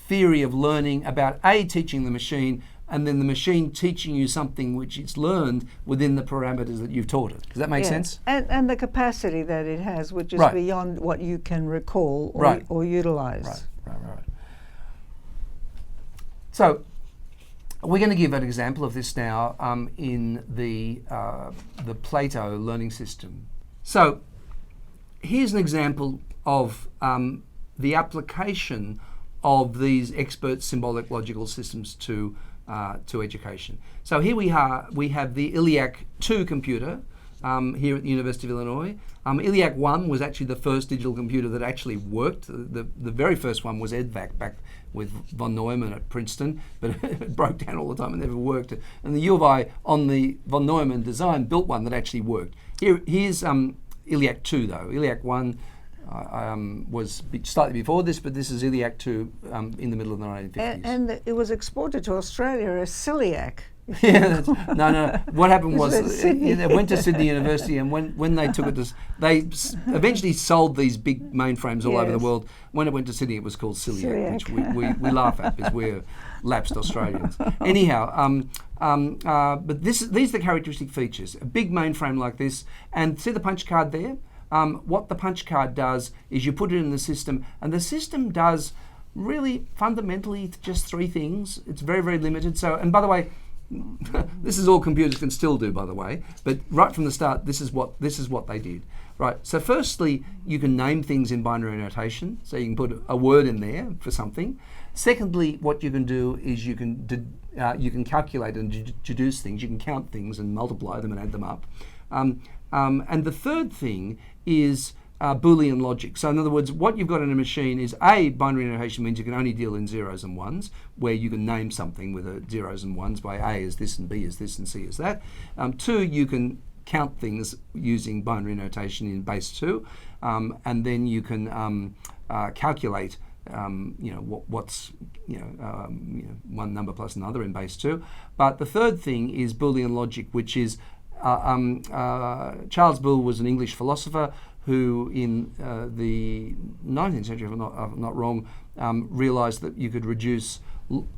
A: theory of learning about teaching the machine, and then the machine teaching you something which it's learned within the parameters that you've taught it. Does that make sense?
B: And the capacity that it has, which is beyond what you can recall or utilise.
A: Right. So we're going to give an example of this now in the Plato learning system. So here's an example of the application of these expert symbolic logical systems to education. So here we have the ILIAC 2 computer here at the University of Illinois. ILIAC 1 was actually the first digital computer that actually worked. The very first one was EDVAC back with von Neumann at Princeton, but it broke down all the time and never worked. And the U of I, on the von Neumann design, built one that actually worked. Here's ILIAC 2 though. ILIAC 1 was slightly before this, but this is ILIAC 2 in the middle of the 1950s.
B: And it was exported to Australia as celiac.
A: Yeah, no. What happened was they went to Sydney University, and when they took it, they eventually sold these big mainframes all over the world. When it went to Sydney, it was called celiac, which we laugh at because we're lapsed Australians. Anyhow, but these are the characteristic features. A big mainframe like this, and see the punch card there? What the punch card does is you put it in the system, and the system does really fundamentally just 3 things. It's very, very limited. So, and by the way, this is all computers can still do, by the way, but right from the start, this is what they did. Right. So firstly, you can name things in binary notation, so you can put a word in there for something. Secondly, what you can do is you can calculate and deduce things. You can count things and multiply them and add them up. And the third thing is Boolean logic. So in other words, what you've got in a machine is binary notation means you can only deal in zeros and ones, where you can name something with zeros and ones by A is this and B is this and C is that. 2, you can count things using binary notation in base 2, and then you can calculate what's one number plus another in base 2. But the third thing is Boolean logic, which is Charles Boole was an English philosopher who in the 19th century, if I'm not wrong, realised that you could reduce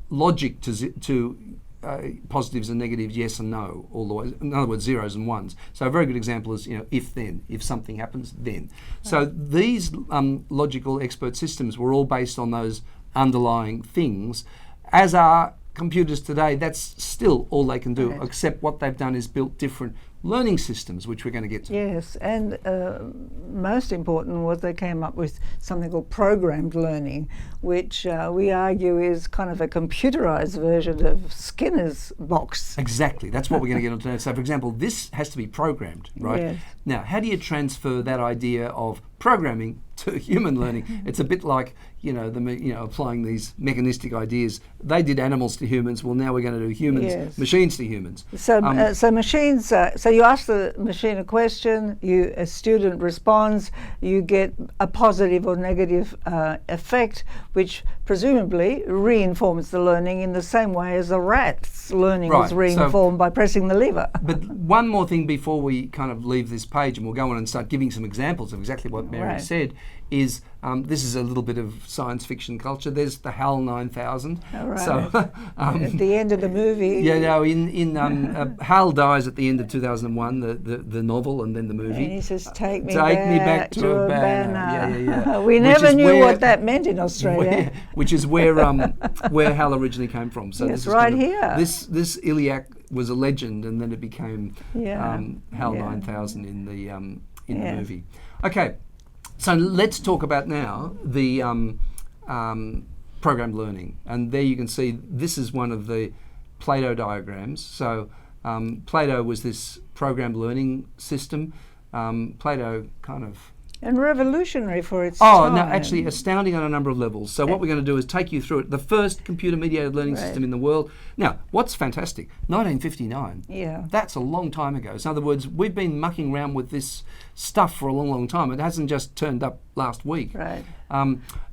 A: logic to positives and negatives, yes and no, all the way. In other words, zeros and ones. So a very good example is, if then, if something happens, then. So these logical expert systems were all based on those underlying things, as are computers today. That's still all they can do, except what they've done is built different learning systems, which we're going to get to.
B: Yes, and most important was they came up with something called programmed learning, which we argue is kind of a computerized version of Skinner's box.
A: Exactly, that's what we're going to get onto now. So, for example, this has to be programmed, right?
B: Yes.
A: Now, how do you transfer that idea of programming to human learning? It's a bit like, applying these mechanistic ideas. They did animals to humans. Well, now we're going to do humans, machines to humans.
B: So, so machines. So you ask the machine a question. A student responds. You get a positive or negative effect, which presumably reinforms the learning in the same way as a rat's learning was reinformed by pressing the lever.
A: But one more thing before we kind of leave this page, and we'll go on and start giving some examples of exactly what Mary said, is this is a little bit of science fiction culture. There's the HAL 9000. So
B: at the end of the movie.
A: HAL dies at the end of 2001, the novel, and then the movie.
B: And he says, "Take me back to a banner."
A: We
B: never knew what that meant in Australia.
A: Which is where HAL originally came from. So
B: yes, right here.
A: This ILIAC was a legend, and then it became HAL 9000 in the movie. Okay. So let's talk about now the programmed learning. And there you can see this is one of the Plato diagrams. So Plato was this programmed learning system. Plato kind of
B: And revolutionary for its
A: Oh,
B: time.
A: no, actually astounding on a number of levels. So what we're going to do is take you through it. The first computer-mediated learning system in the world. Now, what's fantastic? 1959.
B: Yeah.
A: That's a long time ago. So in other words, we've been mucking around with this stuff for a long, long time. It hasn't just turned up last week.
B: Right.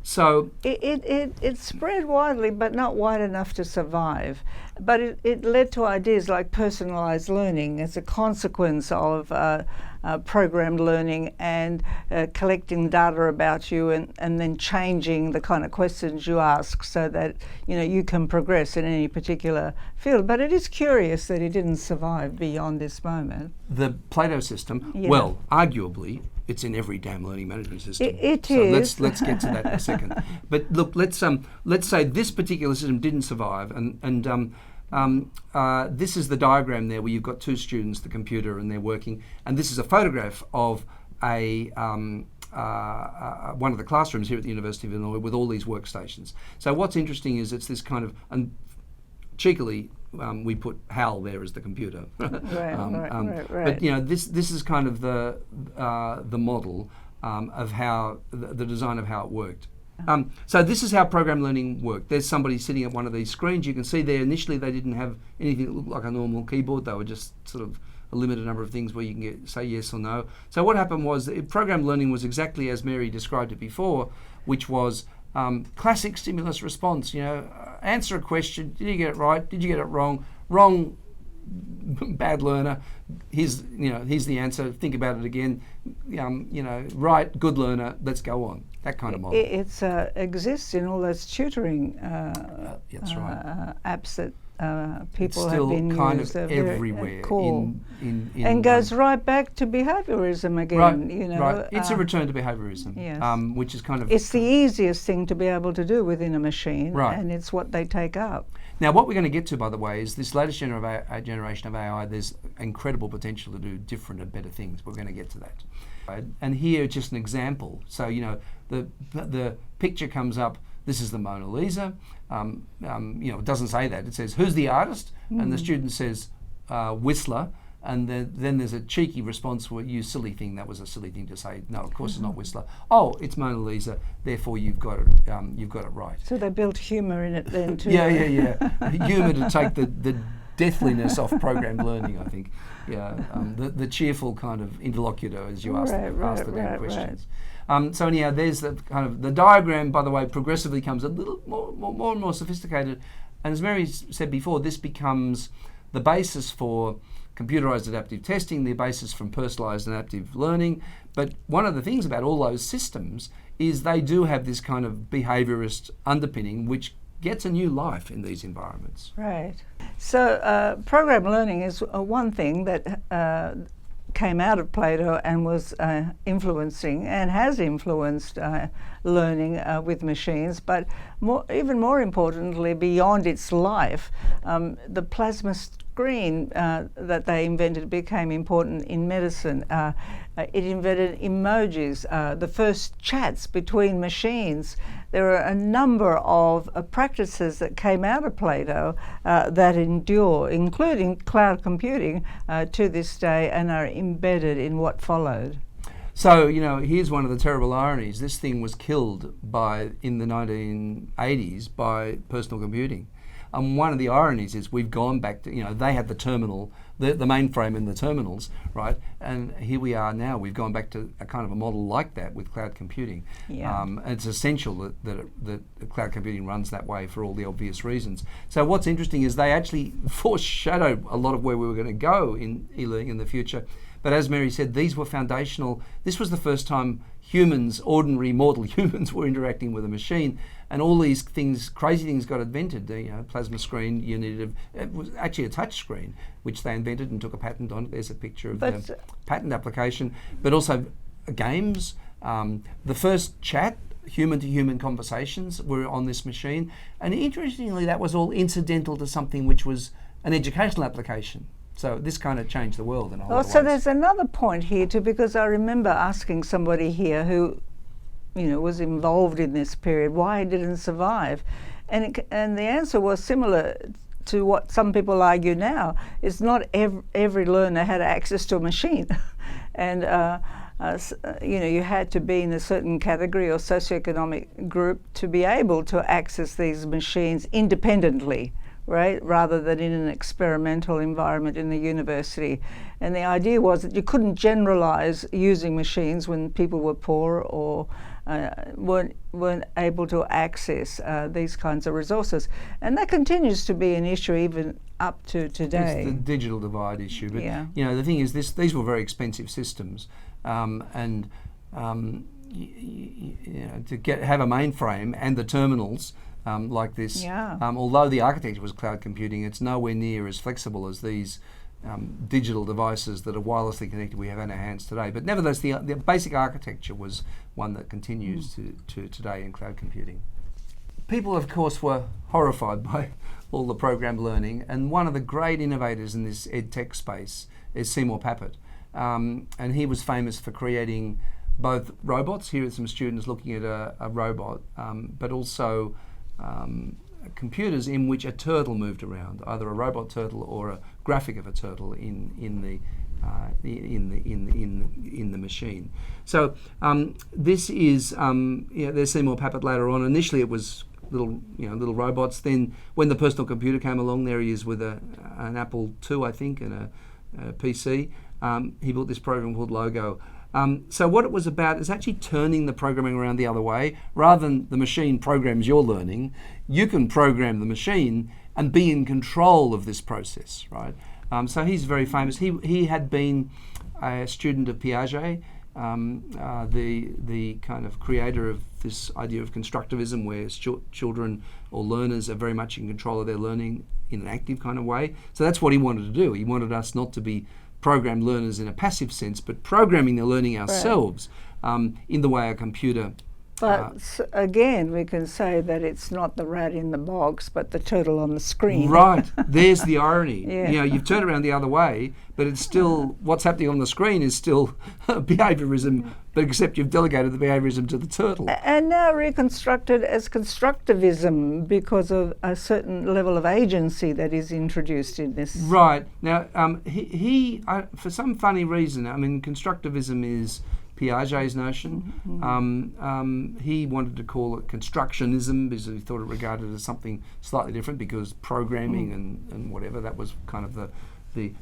A: So
B: it spread widely, but not wide enough to survive. But it led to ideas like personalised learning as a consequence of programmed learning and collecting data about you and then changing the kind of questions you ask so that you can progress in any particular field. But it is curious that it didn't survive beyond this moment.
A: the Plato system, well, arguably, it's in every damn learning management system.
B: It
A: is.
B: is.
A: Let's get to that in a second. But look, let's say this particular system didn't survive, and this is the diagram there where you've got two students, the computer, and they're working, and this is a photograph of one of the classrooms here at the University of Illinois with all these workstations. So what's interesting is it's this kind of, and cheekily, we put HAL there as the computer.
B: Right.
A: But this is kind of the model of how the design of how it worked. So this is how program learning worked. There's somebody sitting at one of these screens. You can see there initially they didn't have anything that looked like a normal keyboard. They were just sort of a limited number of things where you can say yes or no. So what happened was program learning was exactly as Mary described it before, which was classic stimulus response. Answer a question. Did you get it right? Did you get it wrong? Wrong. Bad learner. Here's the answer. Think about it again. Right. Good learner. Let's go on. That kind of model.
B: It exists in all those tutoring
A: that's right.
B: apps that people
A: it's
B: have been
A: kind
B: used.
A: of everywhere.
B: Cool.
A: And
B: goes right back to behaviorism again.
A: Right. It's a return to behaviorism.
B: Yes.
A: Which is kind of.
B: It's the easiest thing to be able to do within a machine,
A: right.
B: And it's what they take up.
A: Now, what we're going to get to, by the way, is this latest generation of AI. There's incredible potential to do different and better things. We're going to get to that. Right? And here, just an example. So, the picture comes up. This is the Mona Lisa. It doesn't say that. It says, who's the artist? And the student says, Whistler. And then there's a cheeky response where you silly thing. That was a silly thing to say. No, of course it's not Whistler. Oh, it's Mona Lisa. Therefore, you've got it right.
B: So they built humour in it then too.
A: Yeah. Humour to take the deathliness off programmed learning, I think. Yeah, the cheerful kind of interlocutor as you ask the damn questions. So anyhow, there's the diagram. By the way, progressively comes a little more and more sophisticated, and as Mary said before, this becomes the basis for computerized adaptive testing, the basis from personalized adaptive learning. But one of the things about all those systems is they do have this kind of behaviorist underpinning, which gets a new life in these environments.
B: Right. So program learning is one thing that came out of Plato and was influencing and has influenced learning with machines, but even more importantly, beyond its life, the plasma screen that they invented became important in medicine. It invented emojis, the first chats between machines. There are a number of practices that came out of Plato that endure, including cloud computing to this day, and are embedded in what followed.
A: So, here's one of the terrible ironies. This thing was killed in the 1980s by personal computing. And one of the ironies is we've gone back to, they had the terminal, the mainframe and the terminals, right? And here we are now. We've gone back to a kind of a model like that with cloud computing.
B: Yeah.
A: It's essential that cloud computing runs that way for all the obvious reasons. So what's interesting is they actually foreshadowed a lot of where we were going to go in e-learning in the future. But as Mary said, these were foundational. This was the first time humans, ordinary mortal humans, were interacting with a machine, and all these things, crazy things, got invented. The plasma screen, it was actually a touch screen, which they invented and took a patent on. There's a picture of the patent application, but also games. The first chat, human-to-human conversations were on this machine, and interestingly, that was all incidental to something which was an educational application. So this kind of changed the world in a whole lot of ways.
B: There's another point here too, because I remember asking somebody here who, was involved in this period, why it didn't survive, and the answer was similar to what some people argue now. It's not every learner had access to a machine, and you had to be in a certain category or socioeconomic group to be able to access these machines independently, right, rather than in an experimental environment in the university. And the idea was that you couldn't generalize using machines when people were poor or weren't able to access these kinds of resources. And that continues to be an issue even up to today.
A: It's the digital divide issue. But
B: yeah.
A: The thing is, these were very expensive systems, to have a mainframe and the terminals like this.
B: Yeah.
A: Although the architecture was cloud computing, it's nowhere near as flexible as these digital devices that are wirelessly connected we have in our hands today. But nevertheless, the basic architecture was one that continues to today in cloud computing. People, of course, were horrified by all the programmed learning, and one of the great innovators in this ed tech space is Seymour Papert. And he was famous for creating both robots. Here are some students looking at a robot, but also computers in which a turtle moved around, either a robot turtle or a graphic of a turtle in the machine. So this is there's Seymour Papert later on. Initially, it was little robots. Then, when the personal computer came along, there he is with an Apple II, I think, and a PC. He built this program called Logo. So what it was about is actually turning the programming around the other way. Rather than the machine programs your learning, you can program the machine and be in control of this process, right? So he's very famous. He had been a student of Piaget, the kind of creator of this idea of constructivism, where children or learners are very much in control of their learning in an active kind of way. So that's what he wanted to do. He wanted us not to be programmed learners in a passive sense, but programming the learning ourselves in the way a computer.
B: But again, we can say that it's not the rat in the box, but the turtle on the screen.
A: Right. There's the irony.
B: Yeah.
A: You've turned around the other way, but it's still what's happening on the screen is still behaviorism, but except you've delegated the behaviorism to the turtle.
B: And now reconstructed as constructivism because of a certain level of agency that is introduced in this.
A: Right. Now, he for some funny reason, constructivism is Piaget's notion. He wanted to call it constructionism because he thought it regarded as something slightly different, because programming and whatever, that was kind of the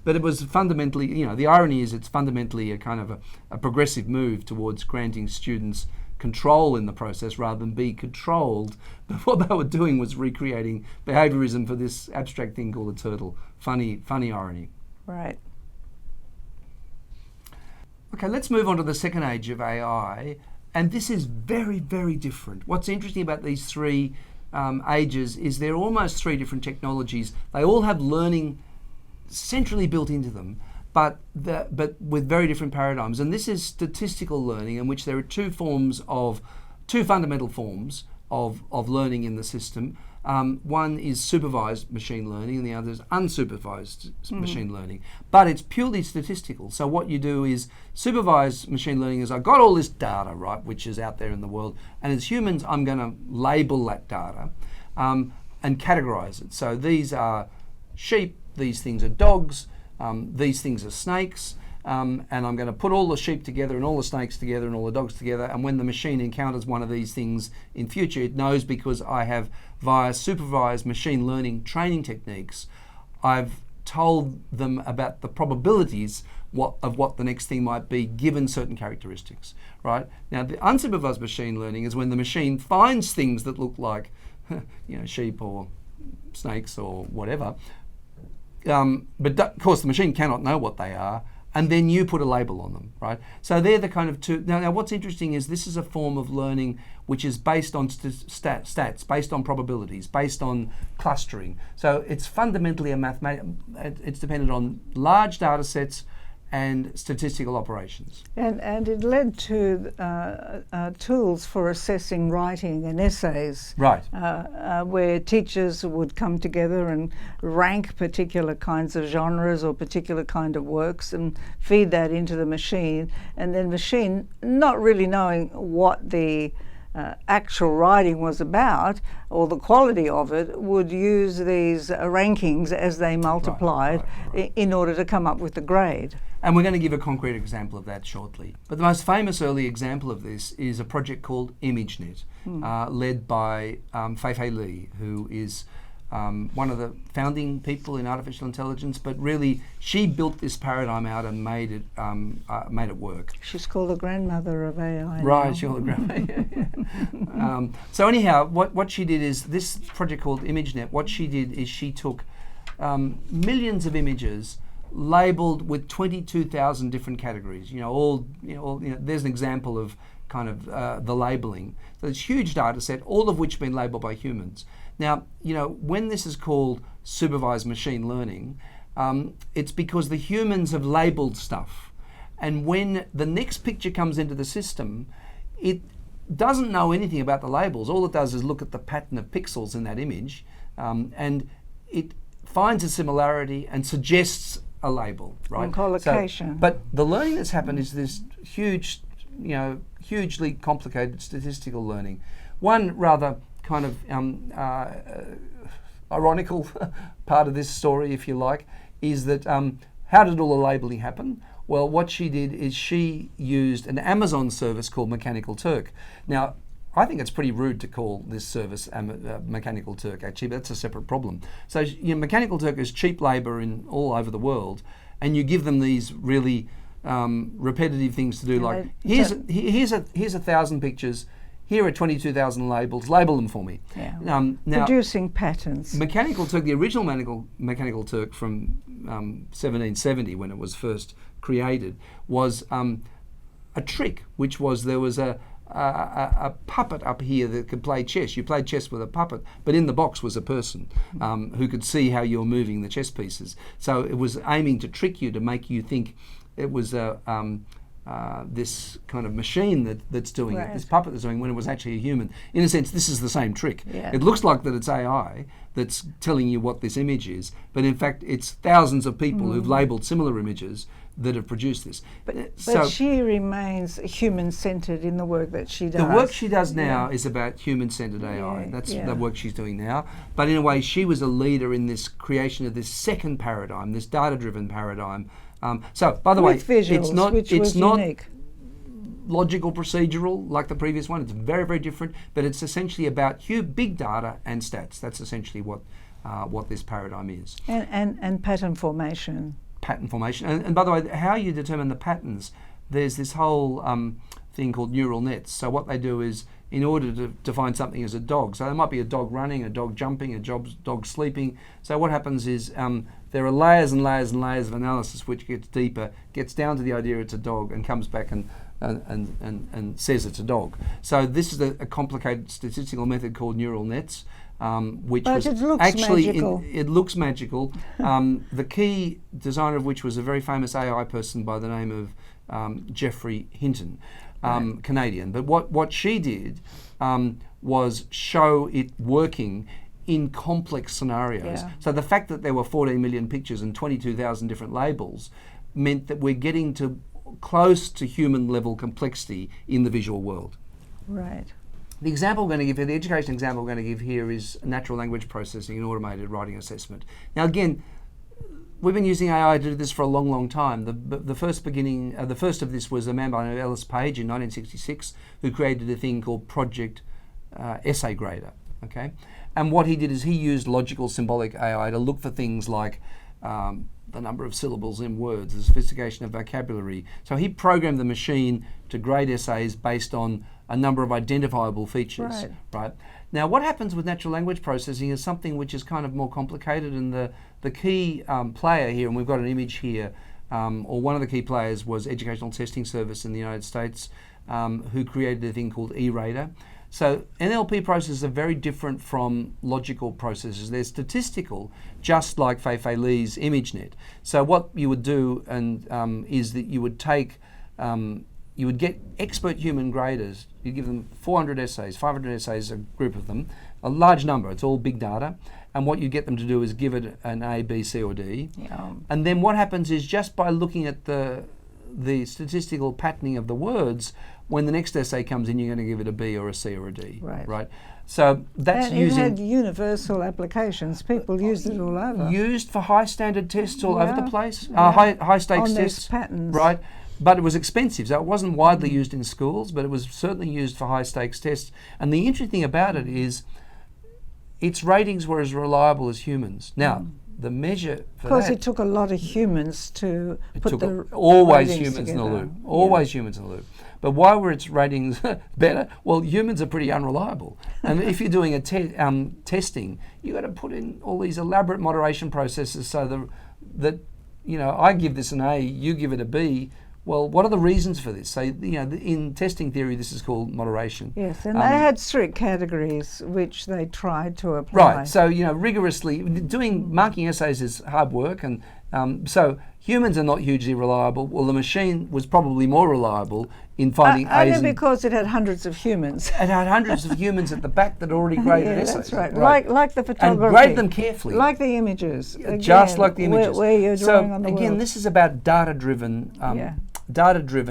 A: but it was fundamentally, the irony is it's fundamentally a kind of a progressive move towards granting students control in the process rather than be controlled. But what they were doing was recreating behaviorism for this abstract thing called a turtle. Funny irony.
B: Right.
A: Okay, let's move on to the second age of AI, and this is very, very different. What's interesting about these three ages is they're almost three different technologies. They all have learning centrally built into them, but with very different paradigms. And this is statistical learning, in which there are two fundamental forms of learning in the system. One is supervised machine learning and the other is unsupervised machine learning. But it's purely statistical. So what you do is, supervised machine learning is, I've got all this data, right, which is out there in the world, and as humans I'm going to label that data and categorize it. So these are sheep, these things are dogs, these things are snakes, and I'm going to put all the sheep together and all the snakes together and all the dogs together, and when the machine encounters one of these things in future, it knows, because I have, via supervised machine learning training techniques, I've told them about the probabilities of what the next thing might be given certain characteristics, right? Now, the unsupervised machine learning is when the machine finds things that look like sheep or snakes or whatever, but of course the machine cannot know what they are, and then you put a label on them, right? So they're the kind of two. Now what's interesting is this is a form of learning which is based on stats, based on probabilities, based on clustering. So it's fundamentally it's dependent on large data sets and statistical operations.
B: And it led to tools for assessing writing and essays.
A: Right.
B: Where teachers would come together and rank particular kinds of genres or particular kind of works and feed that into the machine, and then machine, not really knowing what the actual writing was about or the quality of it, would use these rankings as they multiplied in order to come up with the grade.
A: And we're going to give a concrete example of that shortly. But the most famous early example of this is a project called ImageNet, led by Fei Li, who is one of the founding people in artificial intelligence, but really she built this paradigm out and made it work.
B: She's called the grandmother of AI.
A: Right,
B: now.
A: she's called the grandmother. So anyhow, what she did is this project called ImageNet. What she did is she took millions of images, labelled with 22,000 different categories. There's an example of kind of the labelling. So it's a huge data set, all of which have been labelled by humans. Now, when this is called supervised machine learning, it's because the humans have labelled stuff. And when the next picture comes into the system, it doesn't know anything about the labels. All it does is look at the pattern of pixels in that image, and it finds a similarity and suggests a label, right?
B: And collocation.
A: But the learning that's happened is this huge, hugely complicated statistical learning. One rather kind of ironical part of this story, if you like, is that how did all the labeling happen? Well, what she did is she used an Amazon service called Mechanical Turk. Now, I think it's pretty rude to call this service Mechanical Turk, actually, but that's a separate problem. So, Mechanical Turk is cheap labour all over the world, and you give them these really repetitive things to do, like here's 1,000 pictures. Here are 22,000 labels. Label them for me.
B: Yeah.
A: Now,
B: producing patterns.
A: Mechanical Turk, the original Mechanical Turk from 1770, when it was first created, was a trick, which was there was a puppet up here that could play chess. You played chess with a puppet, but in the box was a person who could see how you were moving the chess pieces. So it was aiming to trick you, to make you think it was this kind of machine that's doing it, this puppet that's doing it, when it was actually a human. In a sense, this is the same trick.
B: Yeah.
A: It looks like that it's AI that's telling you what this image is, but in fact it's thousands of people who've labelled similar images that have produced this.
B: But she remains human-centred in the work that she does.
A: The work she does now is about human-centred AI. That's the work she's doing now. But in a way, she was a leader in this creation of this second paradigm, this data-driven paradigm. So, by the way,
B: visuals,
A: it's not
B: unique.
A: Logical procedural like the previous one. It's very, very different, but it's essentially about big data and stats. That's essentially what this paradigm is.
B: And pattern formation.
A: Pattern formation. And by the way, how you determine the patterns, there's this whole thing called neural nets. So what they do is, in order to define something as a dog, so there might be a dog running, a dog jumping, a dog sleeping. So what happens is there are layers and layers and layers of analysis which gets deeper, gets down to the idea it's a dog, and comes back and says it's a dog. So this is a complicated statistical method called neural nets. Which
B: but
A: was
B: it looks
A: actually
B: magical.
A: It looks magical. The key designer of which was a very famous AI person by the name of Geoffrey Hinton, Canadian. But what she did was show it working in complex scenarios.
B: Yeah.
A: So the fact that there were 14 million pictures and 22,000 different labels meant that we're getting to close to human level complexity in the visual world.
B: Right.
A: The example we're going to give here, the education example we're going to give here, is natural language processing and automated writing assessment. Now again, we've been using AI to do this for a long, long time. The first of this was a man by the name of Ellis Page in 1966, who created a thing called Project Essay Grader. Okay, and what he did is he used logical symbolic AI to look for things like the number of syllables in words, the sophistication of vocabulary. So he programmed the machine to grade essays based on a number of identifiable features. Right. Now, what happens with natural language processing is something which is kind of more complicated, and the key player here, and we've got an image here, or one of the key players was Educational Testing Service in the United States, who created a thing called E-Radar. So NLP processes are very different from logical processes. They're statistical, just like Fei Li's ImageNet. So what you would do is that you would take, you would get expert human graders. You give them 400 essays, 500 essays, a group of them, a large number. It's all big data. And what you get them to do is give it an A, B, C, or D.
B: Yeah.
A: And then what happens is, just by looking at the the statistical patterning of the words, when the next essay comes in, you're going to give it a B or a C or a D. Right. So that's
B: and
A: using...
B: it had universal applications. People used it all over.
A: Used for high standard tests all over the place.
B: Yeah.
A: High stakes
B: on
A: tests.
B: these patterns.
A: Right. But it was expensive, so it wasn't widely used in schools, but it was certainly used for high stakes tests. And the interesting thing about it is its ratings were as reliable as humans. Now, the measure for
B: Because
A: that...
B: it took a lot of humans to put the
A: always
B: ratings
A: humans in the
B: together.
A: loop. Always humans in the loop. But why were its ratings better? Well, humans are pretty unreliable. And if you're doing a testing, you've got to put in all these elaborate moderation processes so that I give this an A, you give it a B. Well, what are the reasons for this? So, in testing theory, this is called moderation.
B: Yes, and they had strict categories which they tried to apply.
A: Right, so, rigorously, marking essays is hard work, and so humans are not hugely reliable. Well, the machine was probably more reliable in finding A's.
B: Only because it had hundreds of humans.
A: It had hundreds of humans at the back that already graded essays.
B: That's right. Like the photography.
A: And grade them carefully.
B: Like the images. Again,
A: just like the images.
B: Where you're drawing on the
A: again,
B: world.
A: this is about data-driven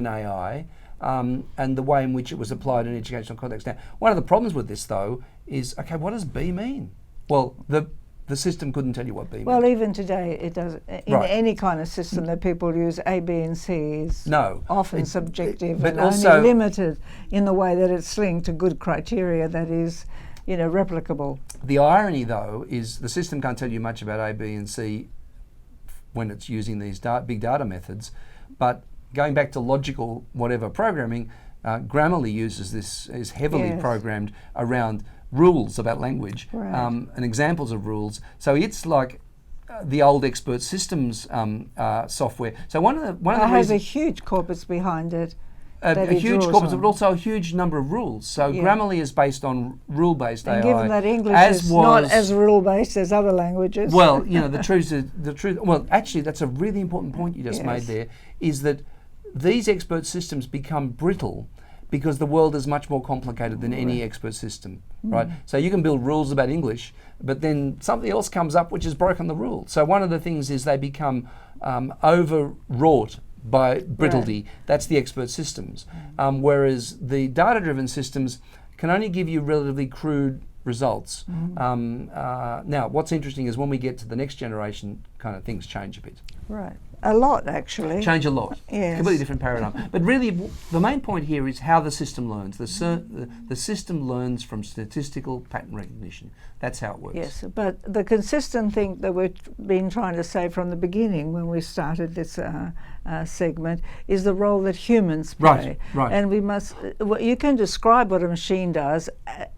A: AI and the way in which it was applied in educational context. Now, one of the problems with this, though, is, okay, what does B mean? Well, the system couldn't tell you what B meant.
B: Well, even today, it does. In any kind of system that people use, A, B, and C is often subjective
A: but
B: and
A: also
B: only limited in the way that it's linked to good criteria that is, replicable.
A: The irony, though, is the system can't tell you much about A, B, and C when it's using these big data methods, but going back to logical whatever programming, Grammarly uses this, is heavily programmed around rules about language and examples of rules. So it's like the old expert systems software. So one of the
B: it has a huge corpus behind it.
A: A huge corpus, but also a huge number of rules. So Grammarly is based on rule-based AI.
B: And given that English is not as rule-based as other languages.
A: Well, the truth. Well, actually, that's a really important point you just made there. Is that these expert systems become brittle because the world is much more complicated than any expert system, right? So you can build rules about English, but then something else comes up which has broken the rule. So one of the things is they become overwrought by brittlety. That's the expert systems. Whereas the data-driven systems can only give you relatively crude results. Now, what's interesting is when we get to the next generation, kind of things change a bit.
B: Right. A lot, actually.
A: Change a lot.
B: Yes.
A: Completely different paradigm. But really, the main point here is how the system learns. The system learns from statistical pattern recognition. That's how it works.
B: Yes, but the consistent thing that we've been trying to say from the beginning when we started this segment is the role that humans play.
A: Right.
B: And we must, you can describe what a machine does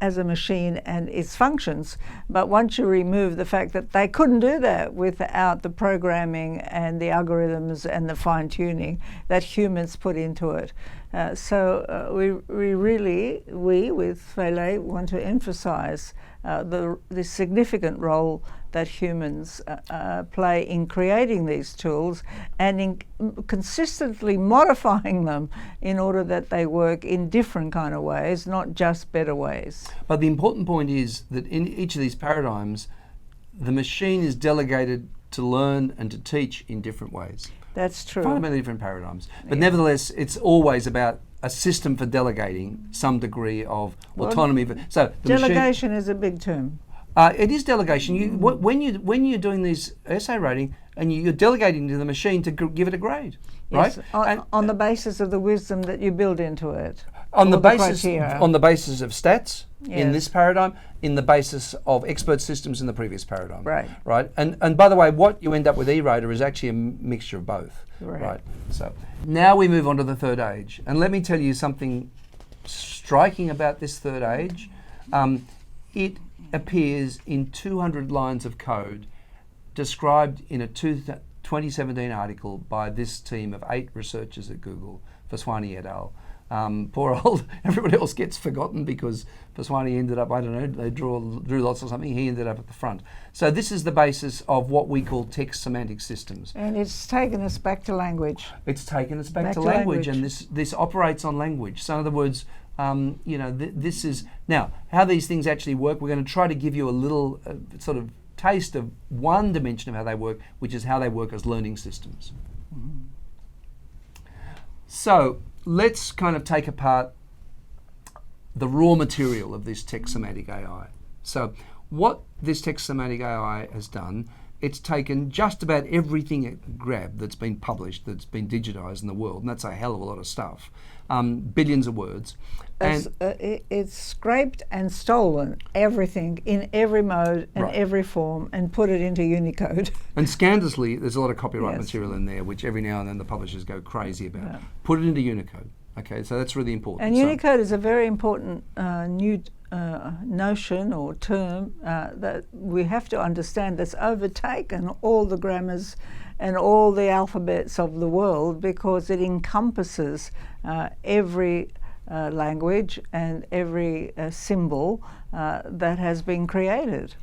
B: as a machine and its functions, but once you remove the fact that they couldn't do that without the programming and the algorithms and the fine-tuning that humans put into it. So we really, with Fele, want to emphasize the significant role that humans play in creating these tools and in consistently modifying them in order that they work in different kind of ways, not just better ways.
A: But the important point is that in each of these paradigms, the machine is delegated to learn and to teach in different ways.
B: That's true.
A: Fundamentally different paradigms. But nevertheless, it's always about a system for delegating some degree of autonomy. So the
B: delegation is a big term.
A: It is delegation. When you're doing these essay rating and you're delegating to the machine to give it a grade,
B: yes,
A: right?
B: On the basis of the wisdom that you build into it.
A: On the basis of stats in this paradigm, in the basis of expert systems in the previous paradigm. Right. And by the way, what you end up with E-Rater is actually a mixture of both. Right. So now we move on to the third age, and let me tell you something striking about this third age. It appears in 200 lines of code described in a 2017 article by this team of 8 researchers at Google, Vaswani et al. Poor old, everybody else gets forgotten because Vaswani ended up, I don't know, they drew lots or something, he ended up at the front. So this is the basis of what we call text semantic systems.
B: And it's taken us back to language.
A: It's taken us back to language, and this operates on language. So in other words, this is, now, how these things actually work, we're going to try to give you a little sort of taste of one dimension of how they work, which is how they work as learning systems. So let's kind of take apart the raw material of this text semantic AI. So what this text semantic AI has done, it's taken just about everything it grabbed that's been published, that's been digitized in the world, and that's a hell of a lot of stuff, billions of words. And
B: It's scraped and stolen everything in every mode and every form and put it into Unicode.
A: And scandalously, there's a lot of copyright
B: Yes.
A: material in there, which every now and then the publishers go crazy about. Put it into Unicode. Okay, so that's really important.
B: And
A: So-
B: Unicode is a very important new notion or term that we have to understand, that's overtaken all the grammars and all the alphabets of the world, because it encompasses every language and every symbol that has been created.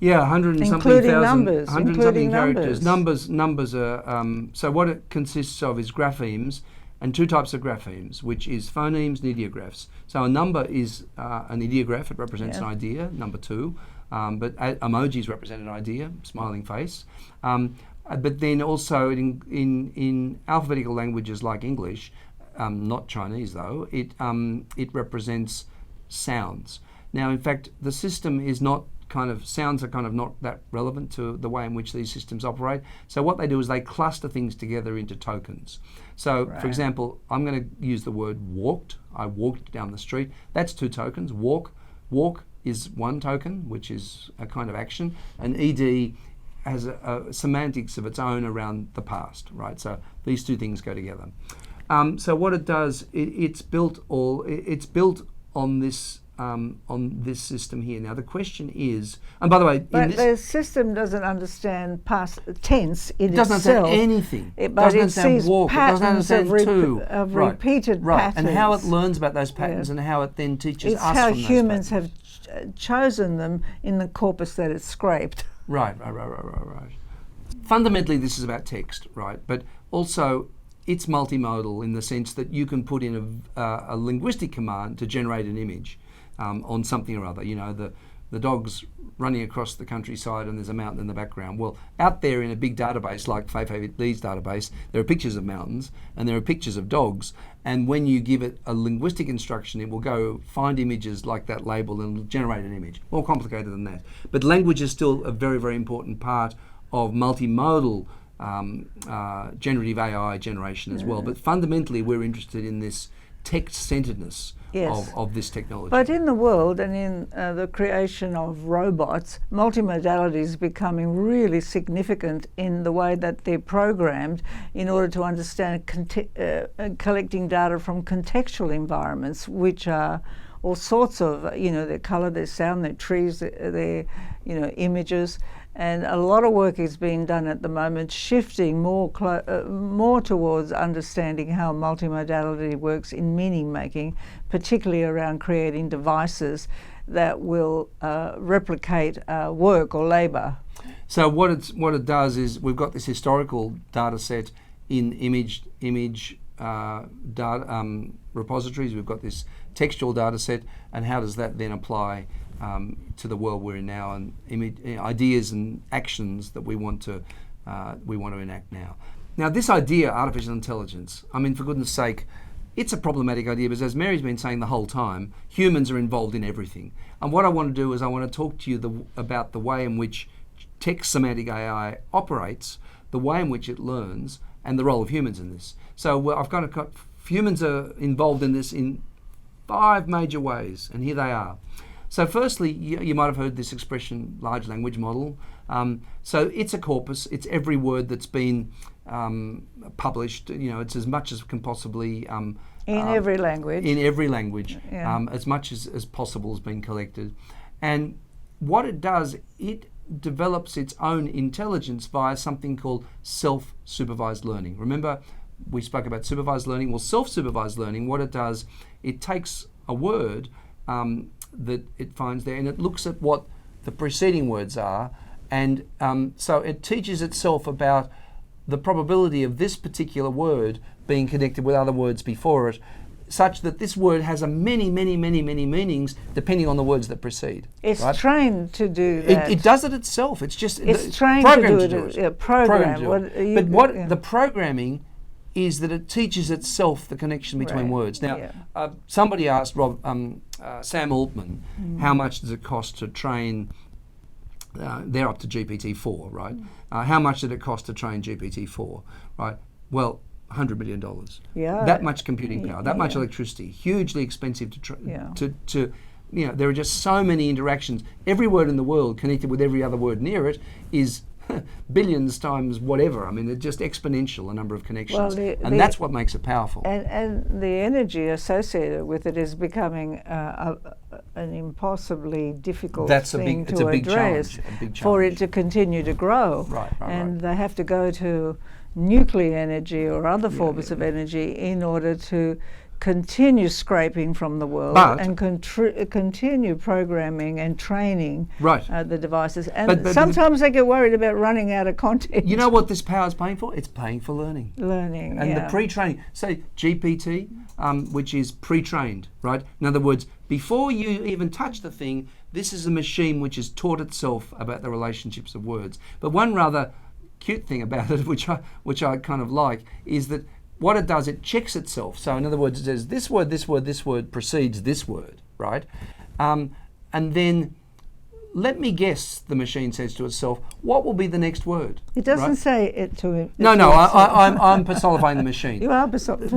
A: Yeah, 100 and something
B: Including
A: thousand,
B: numbers,
A: 100 and
B: including
A: something characters.
B: numbers.
A: Numbers are, so what it consists of is graphemes, and two types of graphemes, which is phonemes and ideographs. So a number is an ideograph, it represents an idea, number 2, but emojis represent an idea, smiling face. But then also in alphabetical languages like English, not Chinese though, it represents sounds. Now in fact, the system is not sounds are kind of not that relevant to the way in which these systems operate. So what they do is they cluster things together into tokens. So for example, I'm going to use the word walked. I walked down the street. That's 2 tokens. Walk is 1 token, which is a kind of action, and ED has a semantics of its own around the past, right? So these 2 things go together. So what it does, it's built on this system here. Now the question is, and by the way,
B: But the system doesn't understand past tense in
A: it doesn't
B: itself.
A: understand anything.
B: But it
A: understand
B: sees
A: walk. It doesn't
B: patterns
A: understand
B: of
A: Right,
B: repeated
A: right.
B: patterns.
A: And how it learns about those patterns and how it then teaches
B: It's
A: us
B: how
A: from those
B: humans
A: patterns.
B: have chosen them in the corpus that it's scraped.
A: Right. Fundamentally, this is about text, right? But also, it's multimodal in the sense that you can put in a linguistic command to generate an image on something or other. You know, the dog's running across the countryside and there's a mountain in the background. Well, out there in a big database like Lee's database, there are pictures of mountains and there are pictures of dogs. And when you give it a linguistic instruction, it will go find images like that label and generate an image. More complicated than that. But language is still a very, very important part of multimodal generative AI generation as well. But fundamentally, we're interested in this text-centeredness of this technology.
B: But in the world and in the creation of robots, multimodality is becoming really significant in the way that they're programmed in order to understand collecting data from contextual environments, which are all sorts of, their colour, their sound, their trees, their images. And a lot of work is being done at the moment, shifting more towards understanding how multimodality works in meaning making, particularly around creating devices that will replicate work or labour.
A: So what it does is we've got this historical data set in image data repositories. We've got this textual data set, and how does that then apply to the world we're in now, and ideas and actions that we want to enact now. Now, this idea, artificial intelligence, I mean, for goodness sake, it's a problematic idea because, as Mary's been saying the whole time, humans are involved in everything. And what I want to do is I want to talk to you about the way in which text semantic AI operates, the way in which it learns, and the role of humans in this. So I've got humans are involved in this in 5 major ways, and here they are. So firstly, you might have heard this expression, large language model. So it's a corpus. It's every word that's been published. It's as much as can possibly...
B: in every language.
A: In every language.
B: Yeah.
A: As much as possible has been collected. And what it does, it develops its own intelligence via something called self-supervised learning. Remember, we spoke about supervised learning. Well, self-supervised learning, what it does, it takes a word that it finds there and it looks at what the preceding words are, and so it teaches itself about the probability of this particular word being connected with other words before it, such that this word has many meanings depending on the words that precede.
B: It's
A: right?
B: trained to do that.
A: It does it itself. It's just
B: it's trained
A: programmed
B: to do it.
A: Programmed
B: But
A: the programming is that it teaches itself the connection between
B: Right.
A: words. Now,
B: Yeah.
A: somebody asked Sam Altman, how much does it cost to train, they're up to GPT-4, right? How much did it cost to train GPT-4, right? Well, $100 million.
B: Yeah.
A: That much computing power, that much
B: Yeah.
A: electricity, hugely expensive
B: Yeah.
A: to there are just so many interactions. Every word in the world connected with every other word near it is billions times whatever. I mean, it's just exponential, the number of connections. And that's what makes it powerful.
B: And the energy associated with it is becoming an impossibly difficult thing to address for it to continue to grow.
A: Right.
B: And they have to go to nuclear energy or other forms of energy in order to continue scraping from the world and continue programming and training the devices. And sometimes they get worried about running out of content.
A: You know what this power is paying for? It's paying for learning.
B: And
A: the pre-training. Say GPT, which is pre-trained, right? In other words, before you even touch the thing, this is a machine which has taught itself about the relationships of words. But one rather cute thing about it, which I kind of like, is that what it does, it checks itself. So in other words, it says this word precedes this word, right? And then let me guess, the machine says to itself, what will be the next word?
B: It doesn't say it to it.
A: No, I'm personifying the machine.
B: You are personifying.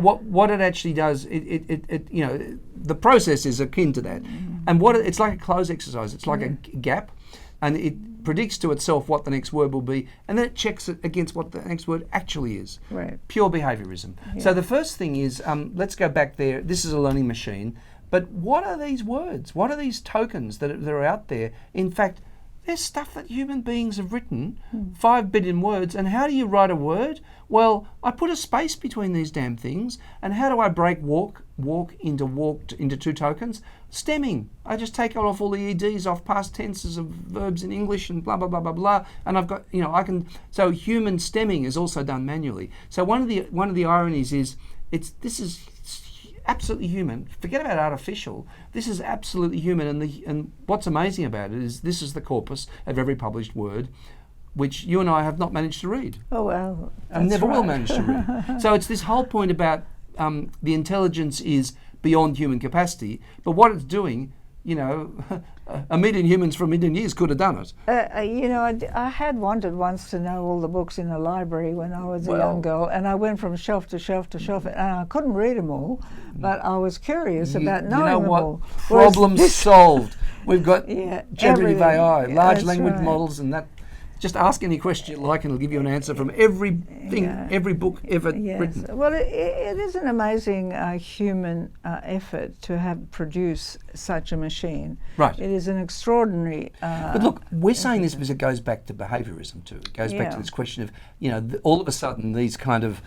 A: What it actually does, the process is akin to that. And it's like a close exercise. It's like a gap, and it predicts to itself what the next word will be, and then it checks it against what the next word actually is.
B: Right.
A: Pure behaviorism. Yeah. So the first thing is, let's go back there. This is a learning machine, but what are these words? What are these tokens that are out there? In fact, there's stuff that human beings have written, 5 billion words, and how do you write a word? Well, I put a space between these damn things, and how do I break walk into 2 tokens? Stemming. I just take off all the EDs off past tenses of verbs in English and blah, blah, blah, blah, blah, and I've got, so human stemming is also done manually. So one of the ironies is, this is absolutely human. Forget about artificial. This is absolutely human, and what's amazing about it is this is the corpus of every published word, which you and I have not managed to read.
B: Oh well,
A: and never will manage to read. So it's this whole point about the intelligence is beyond human capacity, but what it's doing, a million humans for a million years could have done it.
B: I had wanted once to know all the books in the library when I was a young girl, and I went from shelf to shelf to shelf, and I couldn't read them all, but I was curious about knowing them all.
A: Problem solved. We've got generative AI, large language
B: right.
A: models, and that. Just ask any question you like and it'll give you an answer from everything, every book ever written.
B: Well, it is an amazing human effort to have produced such a machine.
A: Right.
B: It is an extraordinary...
A: but look, we're saying this because it goes back to behaviorism too. It goes back to this question of, all of a sudden these kind of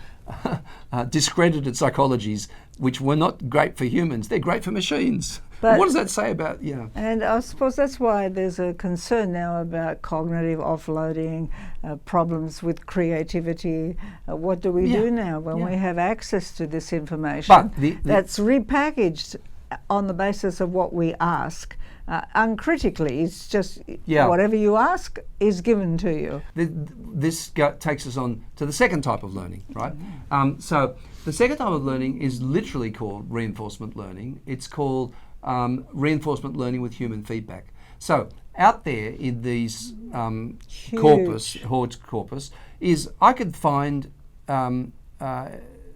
A: discredited psychologies, which were not great for humans, they're great for machines. But what does that say about,
B: And I suppose that's why there's a concern now about cognitive offloading, problems with creativity. What do we do now when we have access to this information that's repackaged on the basis of what we ask? Uncritically, it's just whatever you ask is given to you.
A: This takes us on to the second type of learning, right? So the second type of learning is literally called reinforcement learning. It's called reinforcement learning with human feedback. So out there in these corpus is I could find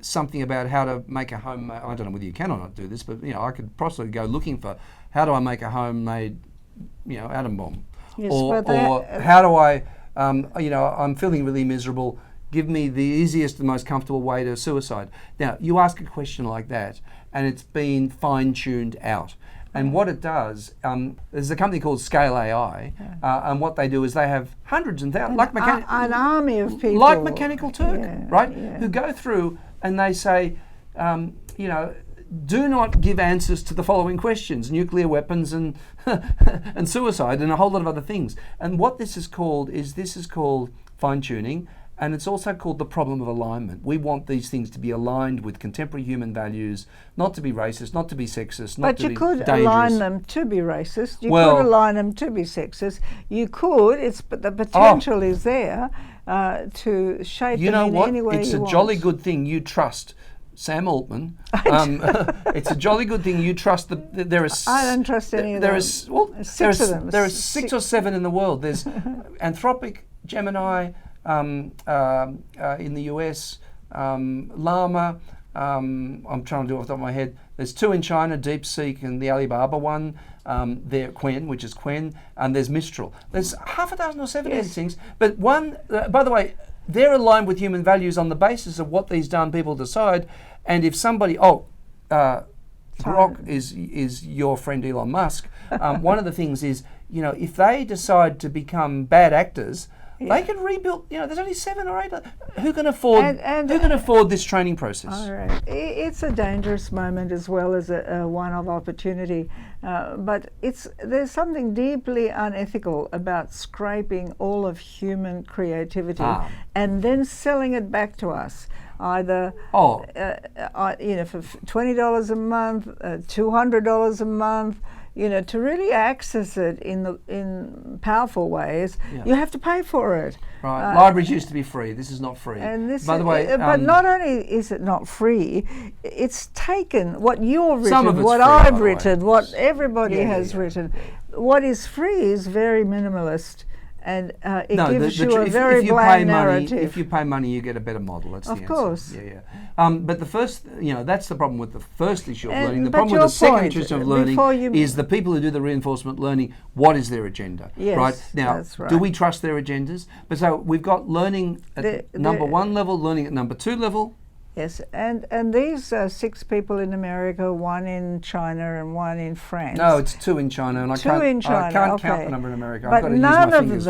A: something about how to make a homemade, I don't know whether you can or not do this, but I could possibly go looking for how do I make a homemade atom bomb, or how do I I'm feeling really miserable, give me the easiest and most comfortable way to suicide. Now you ask a question like that and it's been fine-tuned out. And what it does, there's a company called Scale AI, and what they do is they have hundreds and thousands,
B: an army of people,
A: like Mechanical Turk, who go through and they say, do not give answers to the following questions: nuclear weapons and and suicide and a whole lot of other things. And what this is called fine-tuning. And it's also called the problem of alignment. We want these things to be aligned with contemporary human values, not to be racist, not to be sexist, not to be dangerous.
B: But you could align them to be racist. You could align them to be sexist. You could. But the potential is there. to shape
A: You
B: them
A: know
B: in
A: what?
B: any way
A: It's
B: you
A: a
B: want.
A: jolly good thing you trust Sam Altman. It's a jolly good thing you trust there is.
B: I don't trust any of them. Six of them.
A: There are six or seven in the world. There's Anthropic, Gemini in the US, Llama. I'm trying to do it off the top of my head. There's 2 in China, DeepSeek and the Alibaba one. There Quen, which is Quen, and there's Mistral. There's half a dozen or 7 of these things. But one, by the way, they're aligned with human values on the basis of what these darn people decide. And if somebody, Grok is your friend Elon Musk. One of the things is, if they decide to become bad actors, they can rebuild. There's only 7 or 8. Who can afford? Who can afford this training process?
B: All right. It's a dangerous moment as well as a one of opportunity, but there's something deeply unethical about scraping all of human creativity and then selling it back to us. Either for $20 a month, $200 a month. To really access it in powerful ways, you have to pay for it.
A: Right. Libraries used to be free. This is not free.
B: And this,
A: by the way,
B: but not only is it not free, it's taken what you've written, what
A: free,
B: I've written, what everybody has written. What is free is very minimalist. And it gives you a very bland narrative.
A: If you pay money, you get a better model. That's the answer.
B: Of course.
A: Yeah. But the first, that's the problem with the first issue of learning. The problem with the second issue of learning is the people who do the reinforcement learning, what is their agenda?
B: Yes,
A: right? Now,
B: that's right.
A: Do we trust their agendas? But so we've got learning at number 1 level, learning at number 2 level.
B: Yes, and these 6 people in America, 1 in China and 1 in France.
A: No, it's 2 in China, and I can't count the number in America.
B: But
A: I've got to use my fingers